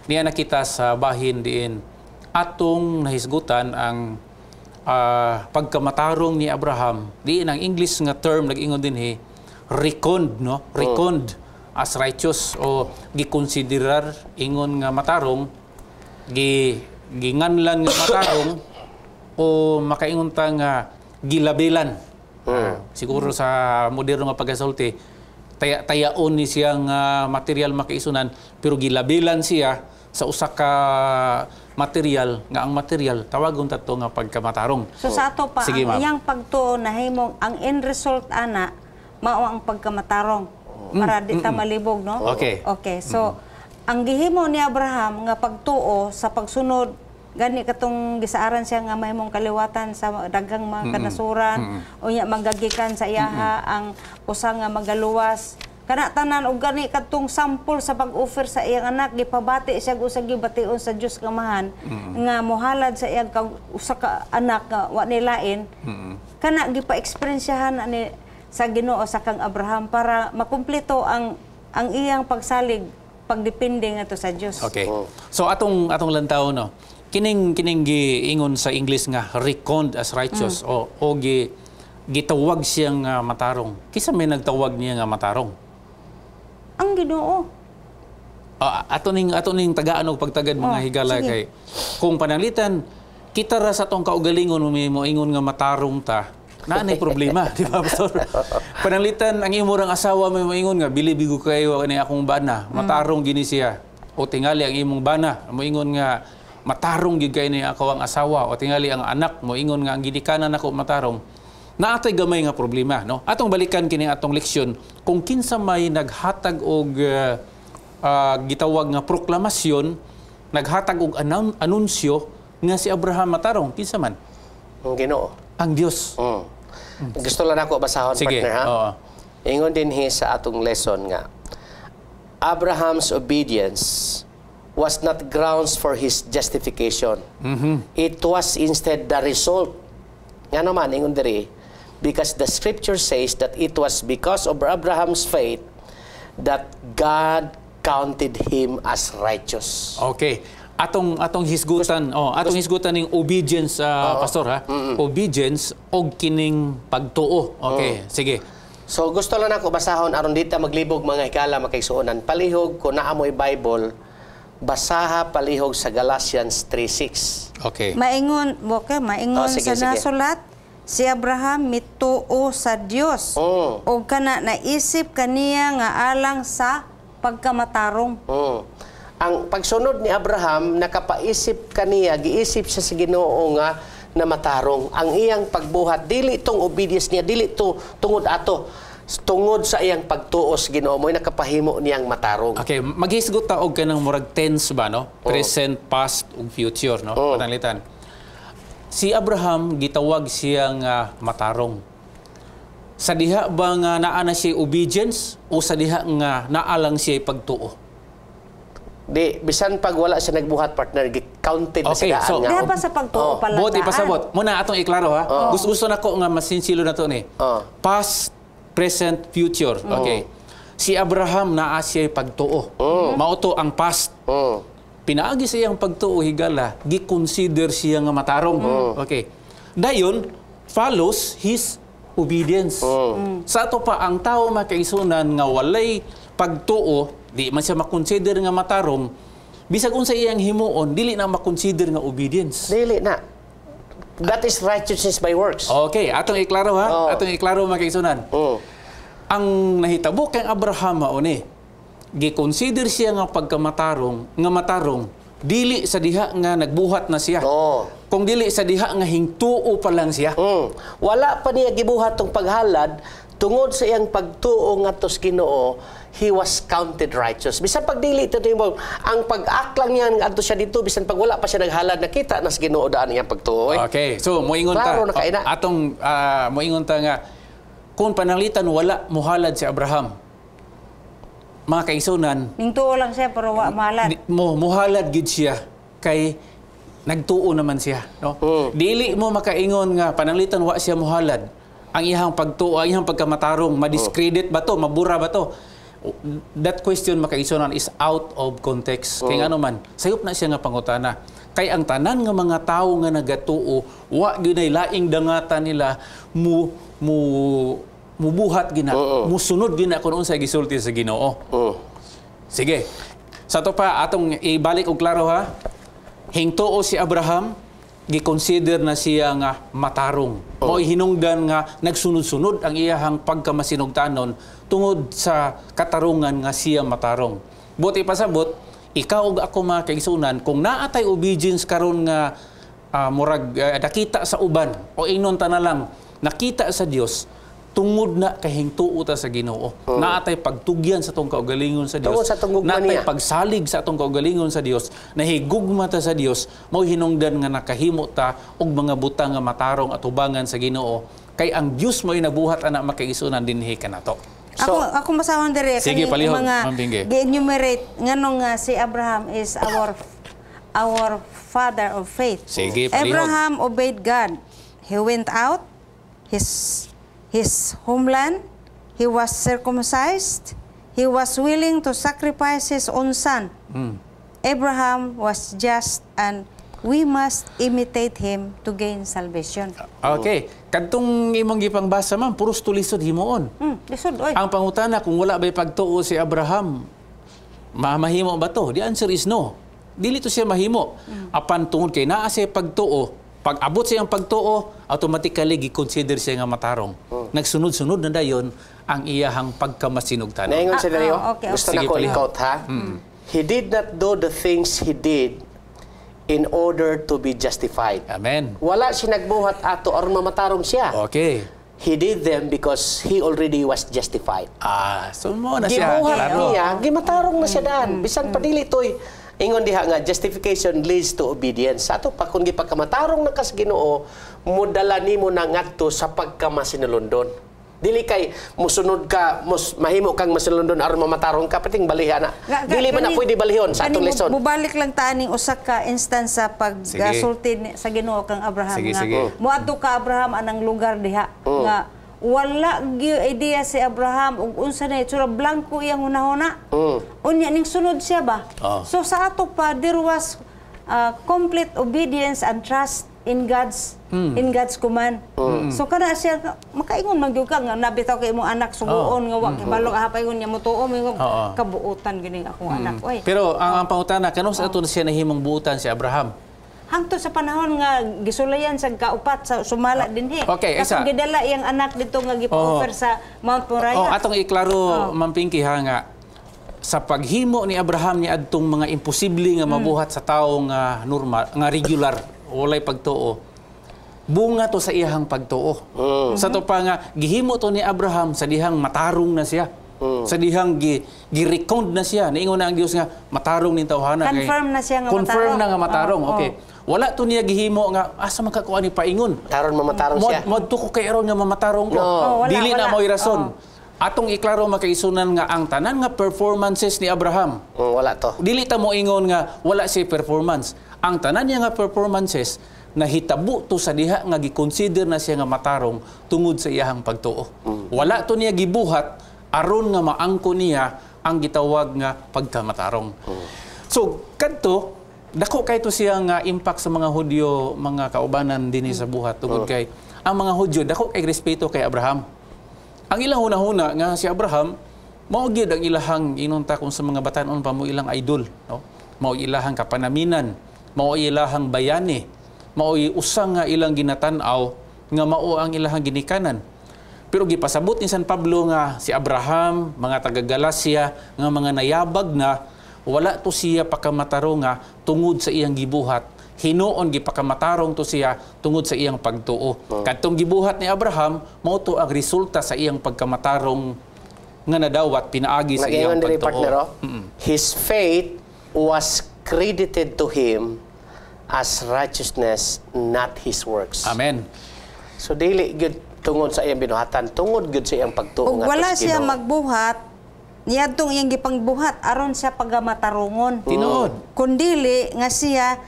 niya nakita sa bahin diin atong nahisgutan ang pagkamatarong ni Abraham. Diin ang English nga term nag-ingon dinhi reckoned no, reckoned as righteous o gikonsiderar ingon nga matarong ginganlan nga matarong o makaingon ta nga gilabelan. Siguro sa moderno nga pagkasulti, tayaon ni siyang material makaisunan pero gilabelan siya sa usa ka material nga ang material tawagon tato nga pagkamatarong. So sa ato pa, Sige, ang ma'am. iyang pagtuo na himong, ang end result ana, mao ang pagkamatarong. Para di ta malibog, no? Okay. Okay, so ang gihimo ni Abraham nga pagtuo sa pagsunod, gani katong gisaaran siya nga mahimong kaliwatan sa daghang mga kanasuran, unya magagikan sa iyaha ang usa nga magaluwas. Kana tanan og gani katong sample sa pag-offer sa iyang anak, gipabati siya usag gibation sa Dios kamahan nga mohalad sa iyang usa ka anak nga wa nilain. Kana gipa-experiensyahan ani sa Ginoo sa kang Abraham para makumpleto ang iyang pagsalig pagdepende ngadto sa Dios. Okay. So atong lantaw no. Kining giingon sa English nga reckoned as righteous o gitawag siyang matarong. Kisa may nagtawag niya nga matarong? Ang Ginoo. Ato ning tagaan og pagtagad mga higala sige. kay kung pananglitan kita ra sa tong kaugalingon mo ingon nga matarong ta. Naanay problema, di ba, Pastor? Pananglitan ang imong asawa mo ingon nga bilibigo kayo ani akong bana, matarong gini siya. O tingali ang imong bana mo ingon nga matarong gid kay ni ako ang asawa o tingali ang anak mo ingon nga ang gidikanan ako matarong. Naatay gamay nga problema, no? Atong balikan kini atong leksyon kung kinsa may naghatag og gitawag nga proklamasyon, naghatag og anunsyo nga si Abraham matarong, kinsa man? Ang Ginoo. Ang Dios. Gusto lang ako basahon, Sige, partner, ha? oo. Ingon din sa atong lesson nga, Abraham's obedience was not grounds for his justification. It was instead the result. Nga naman, ingon diri, because the scripture says that it was because of Abraham's faith that God counted him as righteous. Okay. Atong hisgutan, atong hisgutan ning obedience, pastor, ha. Obedience og kining pagtuo. Okay, sige. So gusto lang ako basahon aron dita maglibog mga higala makaigsuonan. Palihog kung naa mo'y Bible, basaha palihog sa Galatians 3:6. Okay. Maingon Sige, sa sige. nasulat, si Abraham mituo sa Dios. O kana naisip kaniya nga alang sa pagkamatarong. Ang pagsunod ni Abraham, nakapaisip kaniya, giisip siya sa Ginoo nga na matarong. Ang iyang pagbuhat, dili itong obedience niya, dili ito tungod ato. Tungod sa iyang pagtuos Ginoo mo'y nakapahimo niyang matarong. Okay, maghisgot ta og kanang murag tense ba, no? Present, past ug future, no? Pananglitan. Si Abraham gitawag siyang matarong. Sa diha ba nga naa na siya obedience o sa diha nga naa lang siya pagtuo? Di, bisan pag wala siya nagbuhat, partner, counted na Okay, sa so, nga. Diha pa sa pagtuo pala. Buti pasabot. Muna atong iklaro, ha. Gusto na ko nga masinsilo na to ni. Past, present, future. Okay. Si Abraham naa siya pagtuo. Mauto ang past. Pinaagi siya ang pagtuo higala, gi-consider siya nga matarong. Okay. Dayon follows his obedience. Sa ato pa ang tao makaisunan nga walay pagtuo, di man siya makonsider nga matarong, bisag unsa iyang himuon, dili na makonsider nga obedience. Dili na. That is righteousness by works. Okay, atong iklaro, ha. Atong iklaro makaisunan. Ang nahitabo kay Abraham mauni, gi-consider siya nga matarong, dili sa diha nga nagbuhat na siya. Kung dili sa diha nga hingtuo pa lang siya. Wala pa niya gibuhat tong paghalad, tungod sa iyang pagtuo ngadto sa Ginoo, he was counted righteous. Bisan pag dili ito ang pag-act lang niya ngadto siya dito, bisan pag wala pa siya naghalad, nakita na sa Ginoo daan iyang pagtuo. Okay, so moingon ta. Klaro na kaina. Atong moingon ta nga kung pananglitan wala muhalad si Abraham. Mga kaigsunan, Ning tuo lang siya pero wa mahalad. muhalad gid siya kay nagtuo naman siya, no? Dili mo makaingon nga pananglitan wa siya muhalad. Ang iyang pagtuo, ang iyang pagkamatarong, madiscredit ba to, mabura ba to? That question makaigsunan is out of context. Kay ano man, sayop na siya nga pangutana. Kay ang tanan nga mga tawo nga nagatuo, wa gyud laing dangatan nila mubuhat gina, musunod gina kung unsay gisulti sa Ginoo. Sige. Sa to pa atong ibalik og klaro, ha. Hingtuo si Abraham gikonsider na siya nga matarong. Mao hinungdan nga nagsunod-sunod ang iyahang pagkamasinugtanon tungod sa katarungan nga siya matarong. Buti pasabot, ikaw ug ako mga kaigsunan, kung naatay obedience karon nga nakita sa uban o ingnon ta na lang nakita sa Dios, tungod na kahingtuo ta sa Ginoo. Naatay pagtugyan sa atong kaugalingon sa Dios. Tungod sa tungugma naatay niya. pagsalig sa atong kaugalingon sa Dios, nahigugma ta sa Dios, mao hinungdan nga nakahimo ta og mga butang nga matarong at ubangan sa Ginoo. Kay ang Dios mo'y nabuhat ana makaigsunan dinhi kanato. Ako masawang dire Sige, palihog, mga Ma'am Binggay. gi-enumerate nganong nga si Abraham is our father of faith. Sige, palihog. Abraham obeyed God. He went out his homeland. He was circumcised. He was willing to sacrifice his own son. Abraham was just, and we must imitate him to gain salvation. Okay. Kadtong imong gipangbasa man, puros tulisod himuon. Lisod, oy. Ang pangutana kung wala ba'y pagtuo si Abraham, mahimo ba to? The answer is no. Dili to siya mahimo. Apan tungod kay naa siya pagtuo, pag abot siya ang pagtuo, automatically gi-consider siya nga matarong. Nagsunod-sunod na dayon ang iyahang pagkamasinugtanon. Naingon siya Dario, okay. gusto Sige, na ko palihog. i-quote ha. He did not do the things he did in order to be justified. Amen. Wala siya nagbuhat ato aron mamatarong siya. Okay. He did them because he already was justified. So mo na siya. Gibuhat Klaro. niya, gimatarong na siya daan. Bisan pa dili toy ingon diha nga justification leads to obedience. Ato pa kung gipagkamatarong na kas Ginoo, mudala nimo na ngadto sa pagkamasinulondon. Dili kay musunod ka, mahimo kang masinulondon aron mamatarong ka pating balihan na. Dili man na pwede balihon sa atong lesson. Mubalik lang taaning usa ka instance sa pagsulti sa Ginoo kang Abraham Sige, nga. sige. Moadto ka Abraham anang lugar diha nga wala gyud idea si Abraham ug unsa na itsura blanco iyang hunahuna. Unya ning sunod siya ba? So sa ato pa there was complete obedience and trust in God's command. So kada siya makaingon man gyud ka nga nabitaw kay imong anak suguon nga wa kay balog hapayon niya motuo mo kabuutan gini akong anak. Oy. Pero ang pangutana, kanus ato na siya nahimong buutan si Abraham? Hangtod sa panahon nga gisulayan sa kaupat sa sumala dinhi. Okay, isa. Katong gidala iyang anak dito nga gipa-offer sa Mount Moriah. Atong iklaro, Ma'am Pinky, ha nga, sa paghimo ni Abraham ni adtong mga imposible nga mabuhat sa tawo nga normal, nga regular, walay pagtuo. Bunga to sa iyahang pagtuo. Sa to pa nga gihimo to ni Abraham sa dihang matarong na siya. Sa dihang gi-recount na siya. Niingon na ang Dios nga matarong ning tawhana. Confirm na siya nga confirm matarong. na nga matarong. Okay. Wala to niya gihimo nga asa man kakuha ni paingon. Taron mamatarong siya. Mod ko kay aron nga mamatarong ko. wala, Dili na wala. mo'y rason. Atong iklaro makaisunan nga ang tanan nga performances ni Abraham. Wala to. Dili ta mo ingon nga wala siya performance. Ang tanan niya nga performances nahitabo to sa diha nga gi-consider na siya nga matarong tungod sa iyahang pagtuo. Wala to niya gibuhat aron nga maangko niya ang gitawag nga pagkamatarong. So kadto dako kay to siya nga impact sa mga Hudyo, mga kaubanan dinhi sa buhat tungod kay ang mga Hudyo dako kay respeto kay Abraham. Ang ilang hunahuna nga si Abraham mao gyud ang ilahang inunta kung sa mga batan-on pa mo ilang idol, no? Mao ilahang kapanaminan, mao ilahang bayani, mao usang nga ilang ginatan-aw nga mao ang ilahang ginikanan. Pero gipasabot ni San Pablo nga si Abraham, mga taga-Galacia nga mga nayabag na wala to siya pakamatarong nga tungod sa iyang gibuhat. Hinuon gipakamatarong to siya tungod sa iyang pagtuo. Kadtong gibuhat ni Abraham mao to ang resulta sa iyang pagkamatarong nga nadawat pinaagi sa iyang Mag-ingon diri pagtuo. partner, his faith was credited to him as righteousness, not his works. Amen. So dili gyud tungod sa iyang binuhatan, tungod gyud sa iyang pagtuo Ug nga wala tos siya Ginoo. magbuhat niadtong iyang gipangbuhat aron siya pagamatarungon. Tinuod. Kundili nga siya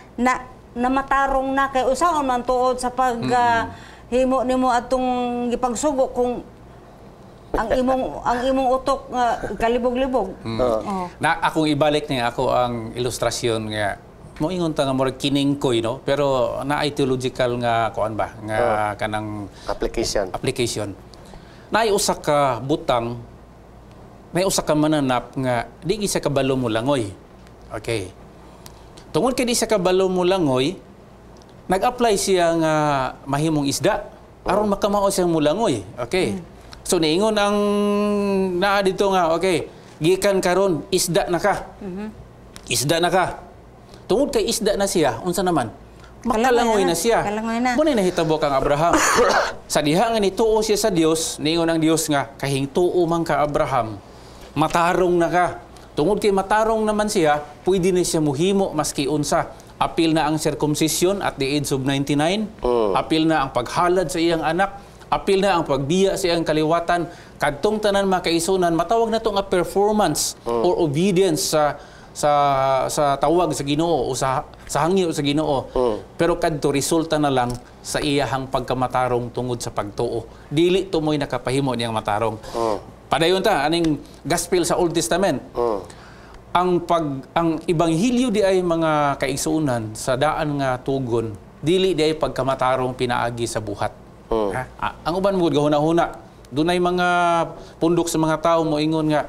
namatarong na kay usaon man tuod sa pag himo nimo atong gipagsugo kung ang imong utok nga kalibog-libog. Na akong ibalik niya ako ang ilustrasyon nga moingon ta nga murag kiningkoy, no, pero naay theological nga kuan ba nga kanang application. Naay usa ka butang, may usa ka mananap nga di sa kabalo mo langoy. Okay. Tungod kay di sa kabalo mo langoy, Nag-apply siya nga mahimong isda aron makamao siyang mulangoy. Okay. So niingon ang naa dito nga, okay, gikan karon isda na ka. Isda na ka. Tungod kay isda na siya, unsa naman? Makalangoy na siya. Kalangoy na. Muna nahitabo kang Abraham. Sa diha nga nituo siya sa Dios, niingon ang Dios nga kahingtuo man ka Abraham. Matarong na ka. Tungod kay matarong naman siya, pwede na siya muhimo maski unsa. Apil na ang circumcision at the age of 99. Apil na ang paghalad sa iyang anak. Apil na ang pagbiya sa iyang kaliwatan. Kadtong tanan makaisunan, matawag na to nga performance or obedience sa tawag sa Ginoo o sa hangyo sa Ginoo. Pero kadto resulta na lang sa iyahang pagkamatarong tungod sa pagtuo. Dili to mo'y nakapahimo niyang matarong. Padayon ta aning gospel sa Old Testament. Ang ibanghilyo di ay mga kaigsuunan sa daan nga tugon, dili di ay pagkamatarong pinaagi sa buhat. Ang uban mo gahuna-huna, dunay mga pundok sa mga tao mo ingon nga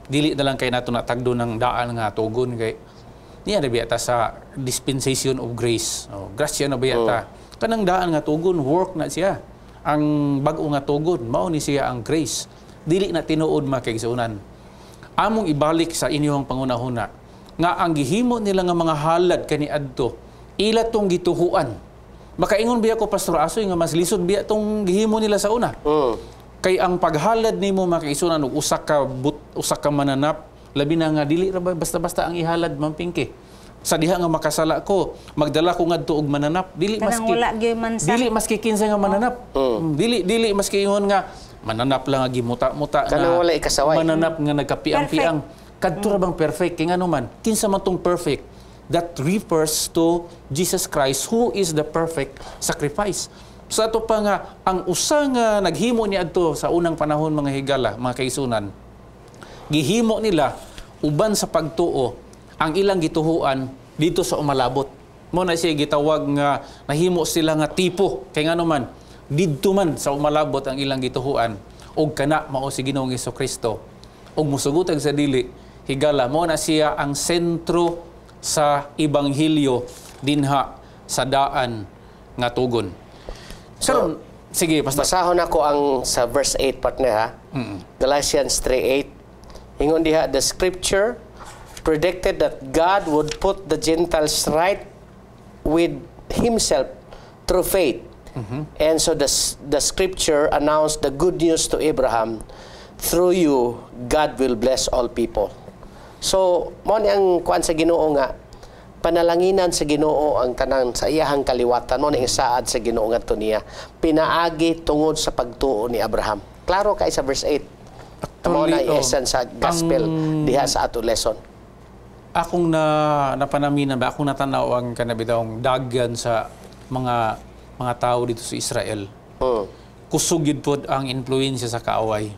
dili na lang kay nato natagdo ng daan nga tugon kay niya na biyata sa dispensation of grace. Grasya na biyata. Kanang daan nga tugon work na siya. Ang bag-o nga tugon mao ni siya ang grace. Dili na tinuod makaigsuunan. Among ibalik sa inyong pangunahuna nga ang gihimo nila nga mga halad kaniadto ila tong gituhuan. Makaingon biya ko Pastor Asoy nga mas lisod biya tong gihimo nila sa una. Kay ang paghalad nimo makaisunan og usa ka mananap labi na nga dili ra basta-basta ang ihalad mampingke. Sa diha nga makasala ko, magdala ko ngadto og mananap, dili maski kinsa nga mananap. Dili maski ingon nga mananap lang nga gimuta-muta Kanang wala ikasaway. Mananap nga nagkapiang-piang. Kadto ra bang perfect kay ngano man? Kinsa man tong perfect? That refers to Jesus Christ who is the perfect sacrifice. Sa ato pa nga ang usa nga naghimo niadto sa unang panahon mga higala, mga kaisunan. Gihimo nila uban sa pagtuo ang ilang gituhuan dito sa umalabot. Mo na siya gitawag nga nahimo sila nga tipo kay ngano man didto man sa umalabot ang ilang gituhuan og kana mao si Ginoong Hesukristo og musugutag sa dili higala mo na siya ang sentro sa ibanghilyo dinha sa daan nga tugon. So, sige, basta basahon ako ang sa verse 8 partner ha. Galatians 3:8. Ingon diha, the scripture predicted that God would put the Gentiles right with himself through faith. And so the scripture announced the good news to Abraham, through you God will bless all people. So mo ni ang kuan sa Ginoo nga panalanginan sa Ginoo ang tanan sa iyahang kaliwatan mo ni saad sa Ginoo ngadto niya pinaagi tungod sa pagtuo ni Abraham. Klaro kay sa verse 8. Tamo na essence sa gospel diha sa ato lesson. Akong napanaminan ba akong natanaw ang kanabitawng daggan sa mga tao dito sa Israel. Kusog yun po ang influensya sa kaaway.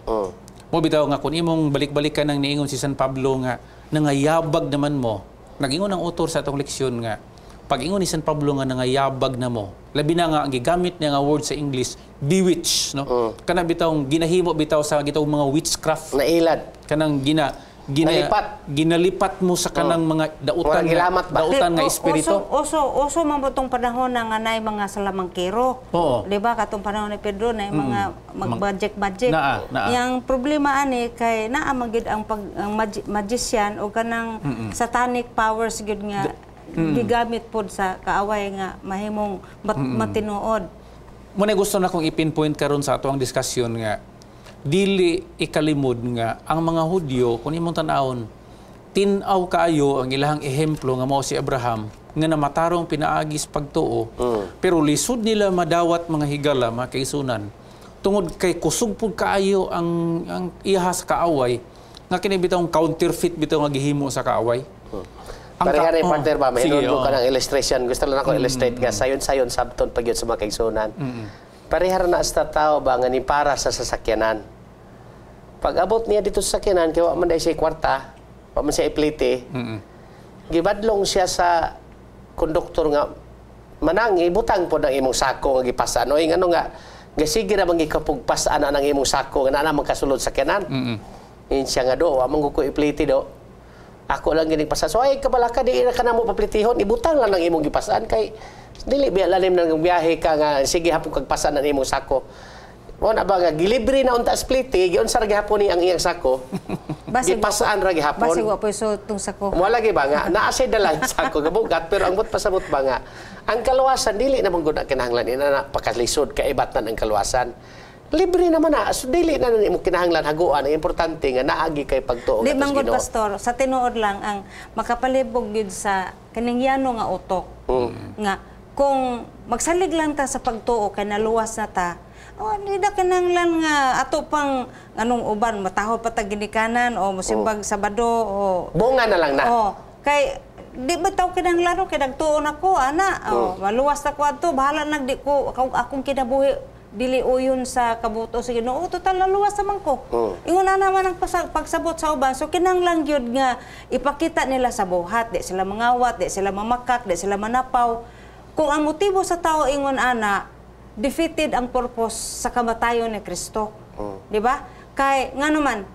Mo bitaw nga kung imong balik-balikan ng niingon si San Pablo nga nangayabag naman mo. Nag-ingon ang author sa atong leksyon nga pag ingon ni San Pablo nga nangayabag na mo. Labi na nga ang gigamit niya nga word sa English, bewitch, no? Kana bitawng ginahimo bitaw sa gitawng mga witchcraft. Nailad. Kanang ginalipat mo sa kanang mga dautan nga espiritu. Uso man butong panahon nga nay mga salamangkero. Di ba katong panahon ni Pedro nay mga mag-magic. Yang problema ani kay naa magid ang magician o kanang satanic powers gid nga gigamit pod sa kaaway nga mahimong matinuod. Muna gusto na kong ipinpoint karon sa ato ang diskusyon nga dili ikalimod nga ang mga Hudyo kung imong tan-awon tin-aw kaayo ang ilahang ehemplo nga mao si Abraham nga namatarong pinaagis pagtuo pero lisod nila madawat mga higala mga kaisunan tungod kay kusog pud kaayo ang iha sa kaaway nga kini bitawng counterfeit bitaw nga gihimo sa kaaway. Pareha rin partner ba may mo ka ng illustration gusto lang ako illustrate nga sayon sabton pagyud sa mga kaisunan. Parehar na sa tao ba nga ni para sa sasakyanan. Pag abot niya dito sa sakyanan, kaya man dahil siya kwarta, wa man siya iplite, gibadlong siya sa konduktor nga, manang ibutang po ng imong sako nga gipasan. O yung ano nga, gasige na bang ikapugpasan na ng imong sako nga na magkasulod sa sakyanan. Yun siya nga do, wa man ko iplite do. Ako lang gining pasan. So ay kabalaka di na kanamo paplitihon, ibutang lang ang imong gipasan kay dili biya lalim nang biyahe ka nga sige hapon kag pasan ang imong sako. Mo na ba nga gilibre na unta spliti, giun sa gihapon ni ang iyang sako. Gipasaan ra gihapon. Basig wa po so tung sako. Mo lagi ba nga naa say dalan sako gabugat pero ang but pasabot ba nga ang kaluwasan dili na mong kinahanglan ina na pakalisod kaibatan ang kaluwasan. Libre naman na. So, dili na mo kinahanglan haguan. Ang importante nga naagi kay pagtuo. Di manggod, Pastor. Sa tinuod lang, ang makapalibog yun sa kaningyano nga utok. Nga, kung magsalig lang ta sa pagtuo, kay naluwas na ta, hindi na kinahanglan nga ato pang anong uban, mataho pa ta ginikanan, o musimbag Sabado, o... Bunga na lang na. Kay, di ba tayo kinahanglan, kay nagtuon ako, ana, maluwas na ko ato, bahala nagdi ko, akong kinabuhi, dili uyon sa kabuto sa Ginoo, total naluwas naman ko. Ingon na naman ang pagsabot sa uban. So kinahanglan gyud nga ipakita nila sa buhat, di sila mangawat, di sila mamakak, di sila manapaw. Kung ang motibo sa tao ingon ana, defeated ang purpose sa kamatayon ni Kristo. Di ba? Kay nga naman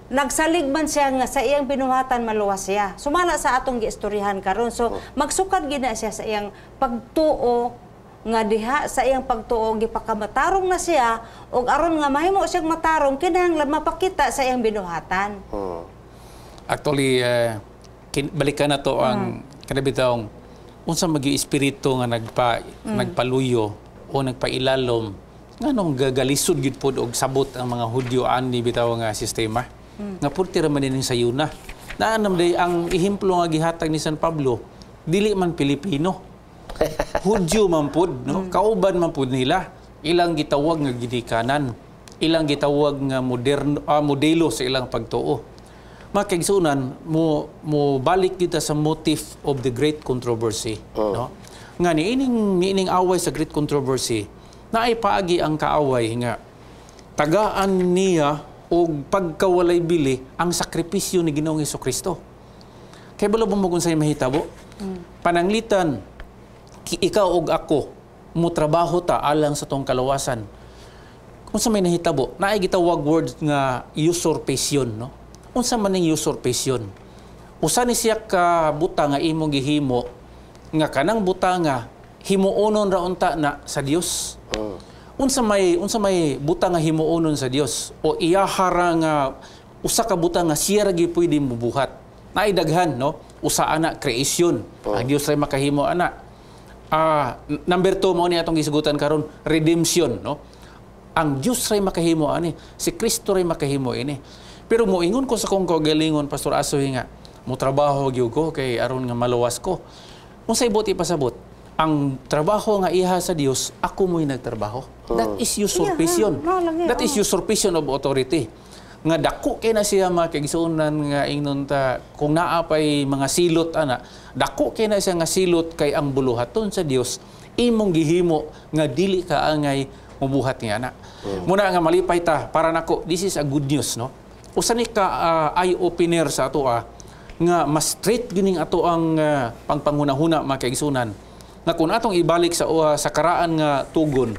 nagsalig man siya nga sa iyang binuhatan maluwas siya. Sumala sa atong giistoryahan karon. So magsukad gina siya sa iyang pagtuo nga diha sa iyang pagtuo gipakamatarong na siya ug aron nga mahimo siyang matarong kinahanglan mapakita sa iyang binuhatan. Actually balikan na to ang kanabitawng unsa magi espiritu nga nagpaluyo o nagpailalom nganong gagalisod gid pod og sabot ang mga Hudyo ani bitaw nga sistema nga purti ra man din sa yuna. Naanam day ang ehemplo nga gihatag ni San Pablo dili man Pilipino. Hudyo man pud, no? Kauban man pud nila. Ilang gitawag nga ginikanan, ilang gitawag nga modelo sa ilang pagtuo. Makaigsunan mo balik kita sa motive of the great controversy, no? Nga niining away sa great controversy, naay paagi ang kaaway nga tagaan niya og pagkawalay bili ang sakripisyo ni Ginoong Hesukristo. Kay balo mo kung sa'yo mahitabo, pananglitan ikaw og ako mo trabaho ta alang sa tong kalawasan. Kung sa may nahitabo, naay gitawag word nga usurpation, no? Unsa man ning usurpation? Usa ni siya ka buta nga imong gihimo nga kanang buta nga himuonon ra unta na sa Dios. Unsa may buta nga himuonon sa Dios o iyahara nga usa ka buta nga siya ra gyud pwede mubuhat. Naay daghan, no? Usa ana creation. Ang Dios ray makahimo ana. Number 2 mo ni atong gisugutan karon redemption, no? Ang Dios ray makahimo ani, si Kristo ray makahimo ini. Pero moingon ko sa kong kagalingon Pastor Asoy nga mo trabaho gyud ko kay aron nga maluwas ko. Unsay buti pasabot? Ang trabaho nga iha sa Dios, ako mo'y nagtrabaho. That is usurpation. That is usurpation of authority. Nga dako kay na siya makigsunan nga ingnon ta kung naa pay mga silot ana dako kay na siya nga silot kay ang buluhaton sa Dios imong gihimo nga dili kaangay mubuhat niya ana. Muna nga malipay ta para nako this is a good news, no? Usa ni ka eye opener sa ato nga mas straight gining ato ang pangpanghunahuna makigsunan nga kung atong ibalik sa karaan nga tugon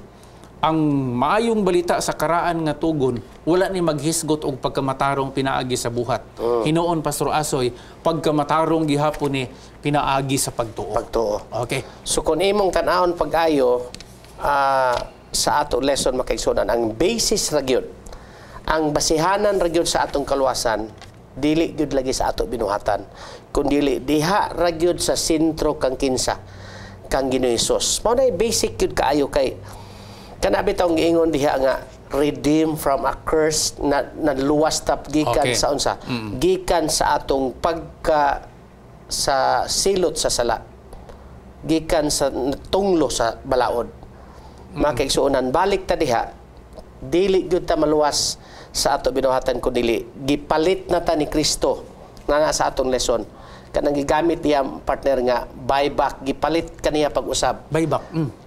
ang maayong balita sa karaan nga tugon wala ni maghisgot og pagkamatarong pinaagi sa buhat. Hinuon Pastor Asoy, pagkamatarong gihapon ni pinaagi sa pagtuo. Okay. So kung imong tan-awon pag-ayo sa ato lesson makaigsunan ang basis ra gyud, ang basihanan ra gyud sa atong kaluwasan dili gyud lagi sa ato binuhatan kundi diha ra gyud sa sentro kang kinsa kang Ginoong Hesus. Mao nay basic gyud kaayo kay kanabi taong giingon diha nga redeem from a curse na luwas tap gikan sa unsa gikan sa atong pagka sa silot sa sala gikan sa tunglo sa balaod makaigsuonan balik ta diha dili gyud ta maluwas sa ato binuhatan kun dili gipalit na ta ni Kristo nga sa atong lesson kanang gigamit niya partner nga buyback gipalit kaniya pag-usab buyback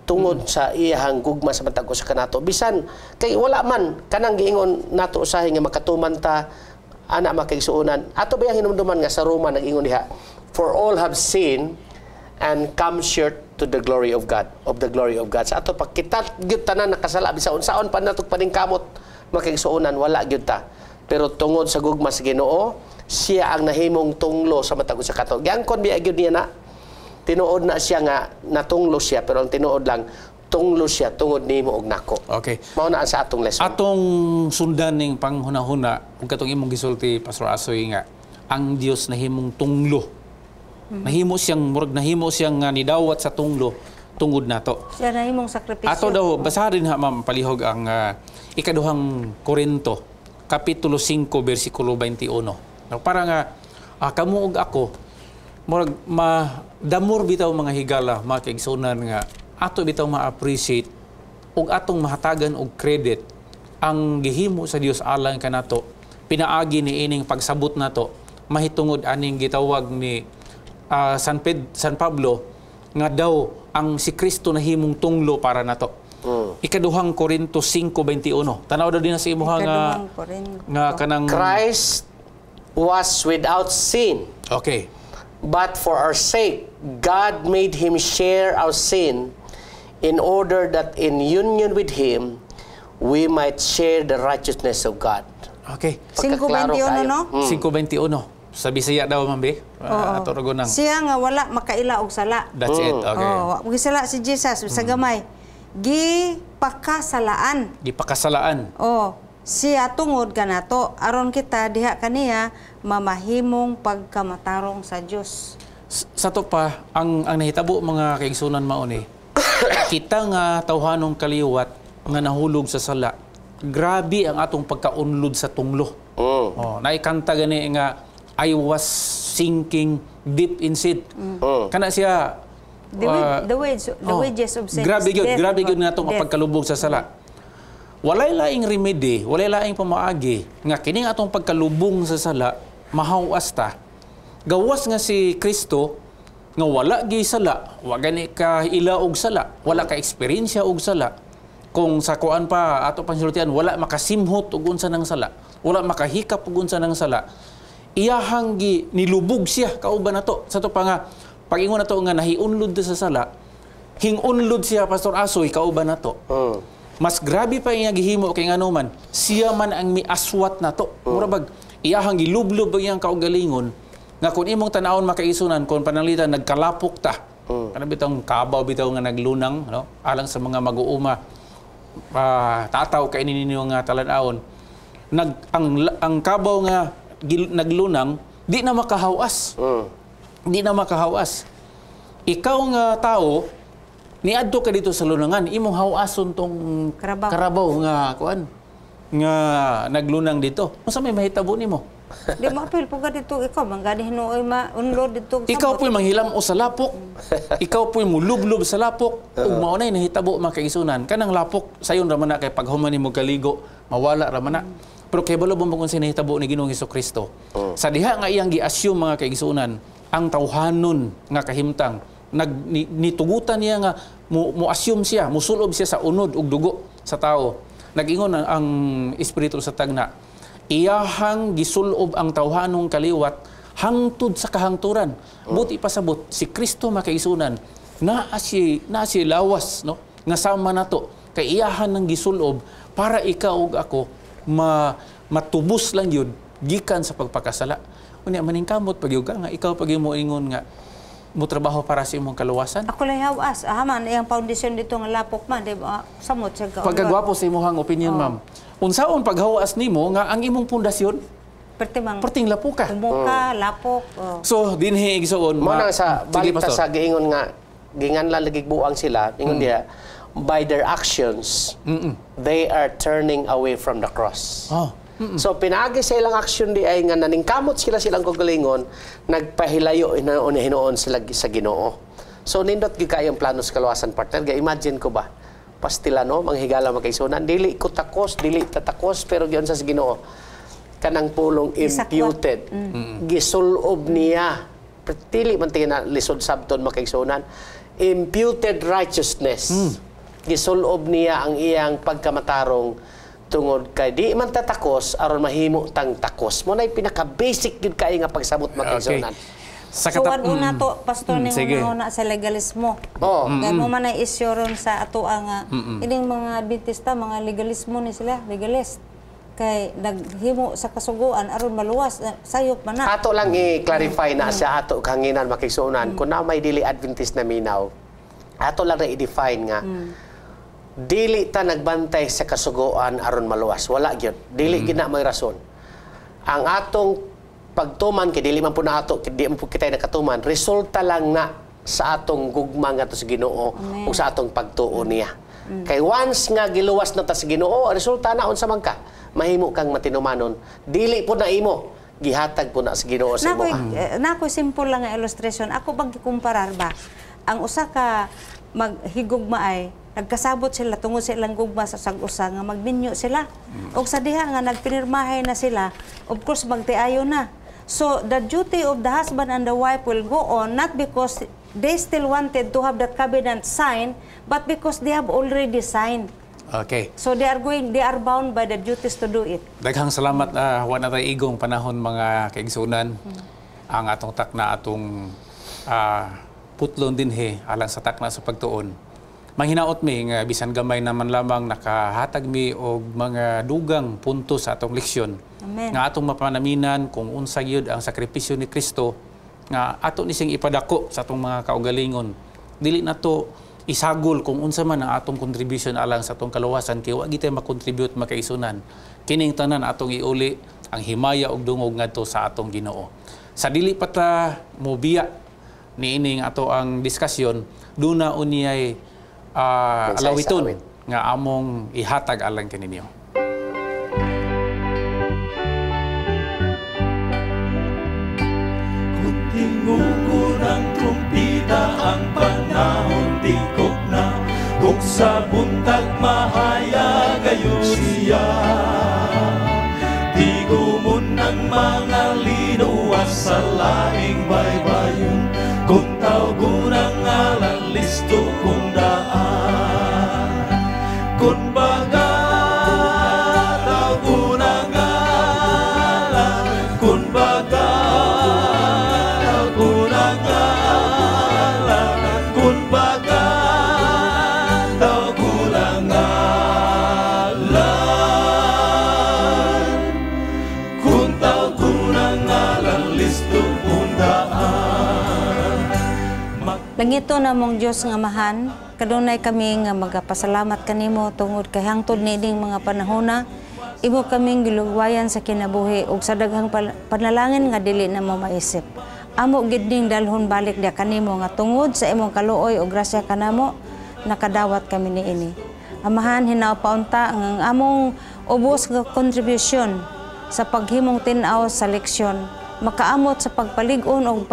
tungod sa iyahang gugma sa matag usa kanato bisan kay wala man kanang giingon nato usahay nga makatuman ta ana makaigsuonan ato ba yang hinumduman nga sa Roma nag-ingon diha for all have sinned and come short to the glory of God sa ato pagkitat gyud tanan nakasala bisan unsaon pa nato paningkamot makaigsuonan wala gyud ta pero tungod sa gugma sa Ginoo siya ang nahimong tunglo sa matag usa ka tawo. Giangkon biya gyud niya na tinuod na siya nga natunglo siya, pero ang tinuod lang tunglo siya tungod nimo og nako. Okay. Mao na ang sa atong lesson. Atong sundan ning panghuna-huna ug katong imong gisulti Pastor Asoy nga ang Dios nahimong tunglo. Nahimo siyang nidawat sa tunglo tungod nato. Siya na himong sakripisyo. Ato daw basahin ha ma'am palihog ang ikaduhang Korinto kapitulo 5 bersikulo 21. Para nga kamo ug ako murag damor bitaw mga higala mga kaigsunan nga ato bitaw ma-appreciate ug atong mahatagan og credit ang gihimo sa Dios alang kanato pinaagi ni ining pagsabot nato mahitungod aning gitawag ni San Pablo nga daw ang si Kristo nahimong tunglo para nato. Ikaduhang Korinto 5:21. Tanaw daw din sa imuha nga kanang Christ was without sin. Okay. But for our sake, God made him share our sin in order that in union with him, we might share the righteousness of God. Okay. 5:21 no? 5:21. Sa Bisaya daw, Mambi. Ato ragunang. Siya nga wala makaila og sala. That's it. Okay. Gisala si Jesus sa gamay. Gipakasalaan. Gipakasalaan. Siya tungod kanato aron kita diha kaniya mamahimong pagkamatarong sa Dios. Sa to pa ang nahitabo mga kaigsunan mao ni kita nga tawhanong kaliwat nga nahulog sa sala. Grabe ang atong pagkaunlod sa tunglo. Naikanta gani nga I was sinking deep in sin. Kana siya The wages of sin. Grabe gyud nga atong pagkalubog sa sala. Walay laing remedy, walay laing pamaagi nga kining atong pagkalubong sa sala mahawas ta. Gawas nga si Kristo nga wala gi sala, wa gani ka ila og sala, wala ka eksperyensya og sala. Kung sa kuan pa ato pansultian wala makasimhot og unsa nang sala, wala makahikap og unsa nang sala. Iyahang gi nilubog siya kauban nato. Sa to pa nga pag-ingon nato nga nahiunlod sa sala, hingunlod siya Pastor Asoy kauban nato. Mas grabe pa iya gihimo kay nganuman siya man ang miaswat nato. Murabag iyahang gilublob iyang kaugalingon nga kun imong tan-awon makaisunan kun pananglitan nagkalapok ta. Kana bitong kabaw bitaw nga naglunang no alang sa mga mag-uuma tataw kay ninyo nga talan-awon. Ang kabaw nga naglunang di na makahawas. Di na makahawas. Ikaw nga tao niadto ka dito sa lunangan, imong hawason tong karabaw nga kuan nga naglunang dito. Unsa may mahitabo nimo? Di mapil pug dito ikaw mangani hinuoy maunlod dito. Ikaw po'y manghilam o sa lapok. Ikaw po'y mulublob sa lapok. Ug mao nay nahitabo makaisunan. Kanang lapok sayon ra man na kay paghuman nimo kaligo, mawala ra man na. Pero kay balo kung sa nahitabo ni Ginoong Hesukristo. Sa diha nga iyang gi-assume mga kaigsunan ang tawhanon nga kahimtang nitugutan niya nga mo-assume siya, musulob siya sa unod ug dugo sa tao. Nag-ingon ang espiritu sa tagna. Iyahang gisulob ang tawhanong kaliwat hangtod sa kahangturan. Buti pasabot si Kristo makaisunan na si lawas no nga sama nato kay iyahan ng gisulob para ikaw ug ako matubos lang yun gikan sa pagpakasala. Unya maningkamot pagyud ka nga ikaw pag mo ingon nga mo trabaho para sa imong kaluwasan. Ako lay hawas. Man iyang foundation dito nga lapok man di ba samot sa kaon. Pagkagwapo sa imong opinion ma'am. Unsaon paghawas nimo nga ang imong pundasyon perting lapuka. Umuka, lapok. So dinhi igsoon mo nang sa balik ta sa giingon nga ginganlan lagi buang sila ingon diha by their actions they are turning away from the cross. So pinaagi sa ilang aksyon di ay nga naningkamot silang kagalingon nagpahilayo hinuon sila sa Ginoo. So nindot gyud kayong plano sa kaluwasan partner ga imagine ko ba pastilano manghigala makaisunan dili ko takos dili tatakos pero giyon sa Ginoo kanang pulong imputed gisulob niya dili man tingin lisod sabton makaisunan imputed righteousness gisulob niya ang iyang pagkamatarong tungod kay di man tatakos aron mahimo tang takos mo nay pinaka basic gid kay nga pagsabot makaisunan. So, una to, pastor, na sa legalismo. Kaya mo man na-issue ron sa ato nga, ining mga Adventista, mga legalismo ni sila, legalist. kay naghimo sa kasuguan aron maluwas sayop man na. Ato lang i-clarify na sa ato kanginan makigsuonan kung na may dili Adventist na minaw. Ato lang na i-define nga dili ta nagbantay sa kasuguan aron maluwas. Wala gyud. Dili gina may rason. Ang atong pagtuman kay dili man po na ato di man po kita nakatuman, resulta lang na sa atong gugma nga to sa Ginoo o sa atong pagtuo niya. Kay once nga giluwas na ta sa Ginoo, resulta na unsa man ka, mahimo kang matinumanon. Dili po na imo gihatag po na sa Ginoo sa imo. Nako simple lang nga illustration. Ako bang gikumparar ba? Ang usa ka maghigugma ay nagkasabot sila tungod sa ilang gugma sa sag-usa nga magminyo sila. Og sa diha nga nagpinirmahay na sila, of course magtiayo na. So the duty of the husband and the wife will go on not because they still wanted to have that covenant signed, but because they have already signed. Okay. So they are bound by the duties to do it. Daghang salamat wa na tay igong panahon mga kaigsunan. Ang atong takna atong putlon dinhi alang sa takna sa pagtuon. Manghinaot mi nga bisan gamay naman lamang nakahatag mi og mga dugang punto sa atong leksyon. Amen. Nga atong mapanaminan kung unsa gyud ang sakripisyo ni Kristo nga ato ni sing ipadako sa atong mga kaugalingon. Dili na to isagol kung unsa man ang atong contribution alang sa atong kaluwasan kay wa gitay makontribute makaisunan. Kining tanan atong iuli ang himaya og dungog ngadto sa atong Ginoo. Sa dili pa ta mobiya niining ato ang diskusyon, duna unyay alawiton nga among ihatag alang kaninyo. Tinguko ng trumpita ang panahon tingkok na, kung sa buntag mahaya gayon siya. Tigumon ng mga linuwas sa laing baybayon, kung tawgon ang ngalan listo kung daan. Kung baga tawgon ang ngalan, kung baga tawgon ang ngalan, kung baga tawgon ang ngalan, kung tawgon ang ngalan listo kung daan. Langito na mong Diyos nga mahan, kadunay kami nga magapasalamat kanimo tungod kay hangtod nining mga panahona, imo kaming gilugwayan sa kinabuhi ug sa daghang panalangin nga dili na mo maisip. Amo gid ning dalhon balik dia kanimo nga tungod sa imong kaluoy ug grasya kanamo nakadawat kami niini. Amahan hinapaunta ang among ubos nga contribution sa paghimong tin-aw sa leksyon, makaamot sa pagpalig-on ug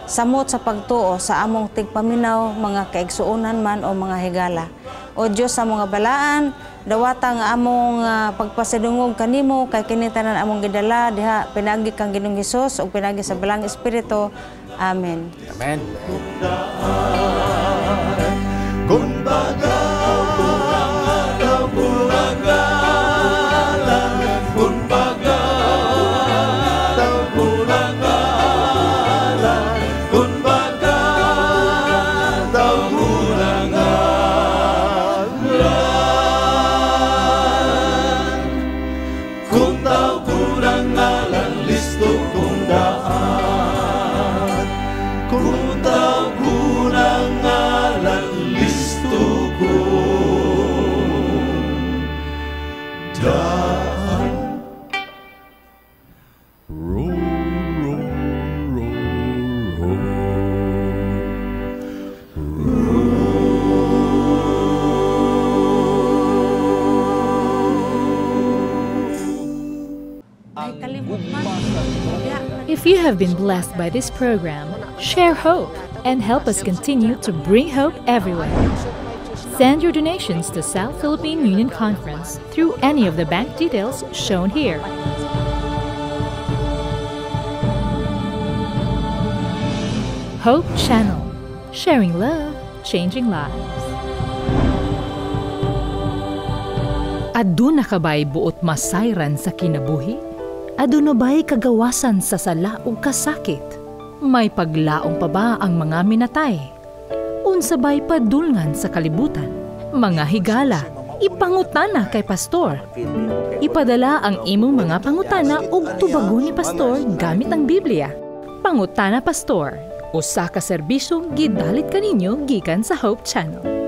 samot sa pagtuo sa among tigpaminaw, mga kaigsuonan man o mga higala. O Diyos sa mga balaan, dawata nga among pagpasidungog kanimo kay kinitanan among gidala diha pinagi kang Ginoong Hesus ug pinagi sa Balang Espiritu. Amen. Amen. If you have been blessed by this program, share hope and help us continue to bring hope everywhere. Send your donations to South Philippine Union Conference through any of the bank details shown here. Hope Channel, sharing love, changing lives. Aduna ka ba'y buot masayran sa kinabuhi? Aduna ba'y kagawasan sa sala o kasakit? May paglaong pa ba ang mga minatay? Unsa ba'y padulngan sa kalibutan? Mga higala, ipangutana kay pastor. Ipadala ang imong mga pangutana ug tubagon ni pastor gamit ang Biblia. Pangutana Pastor, usa ka serbisyo gidalit kaninyo gikan sa Hope Channel.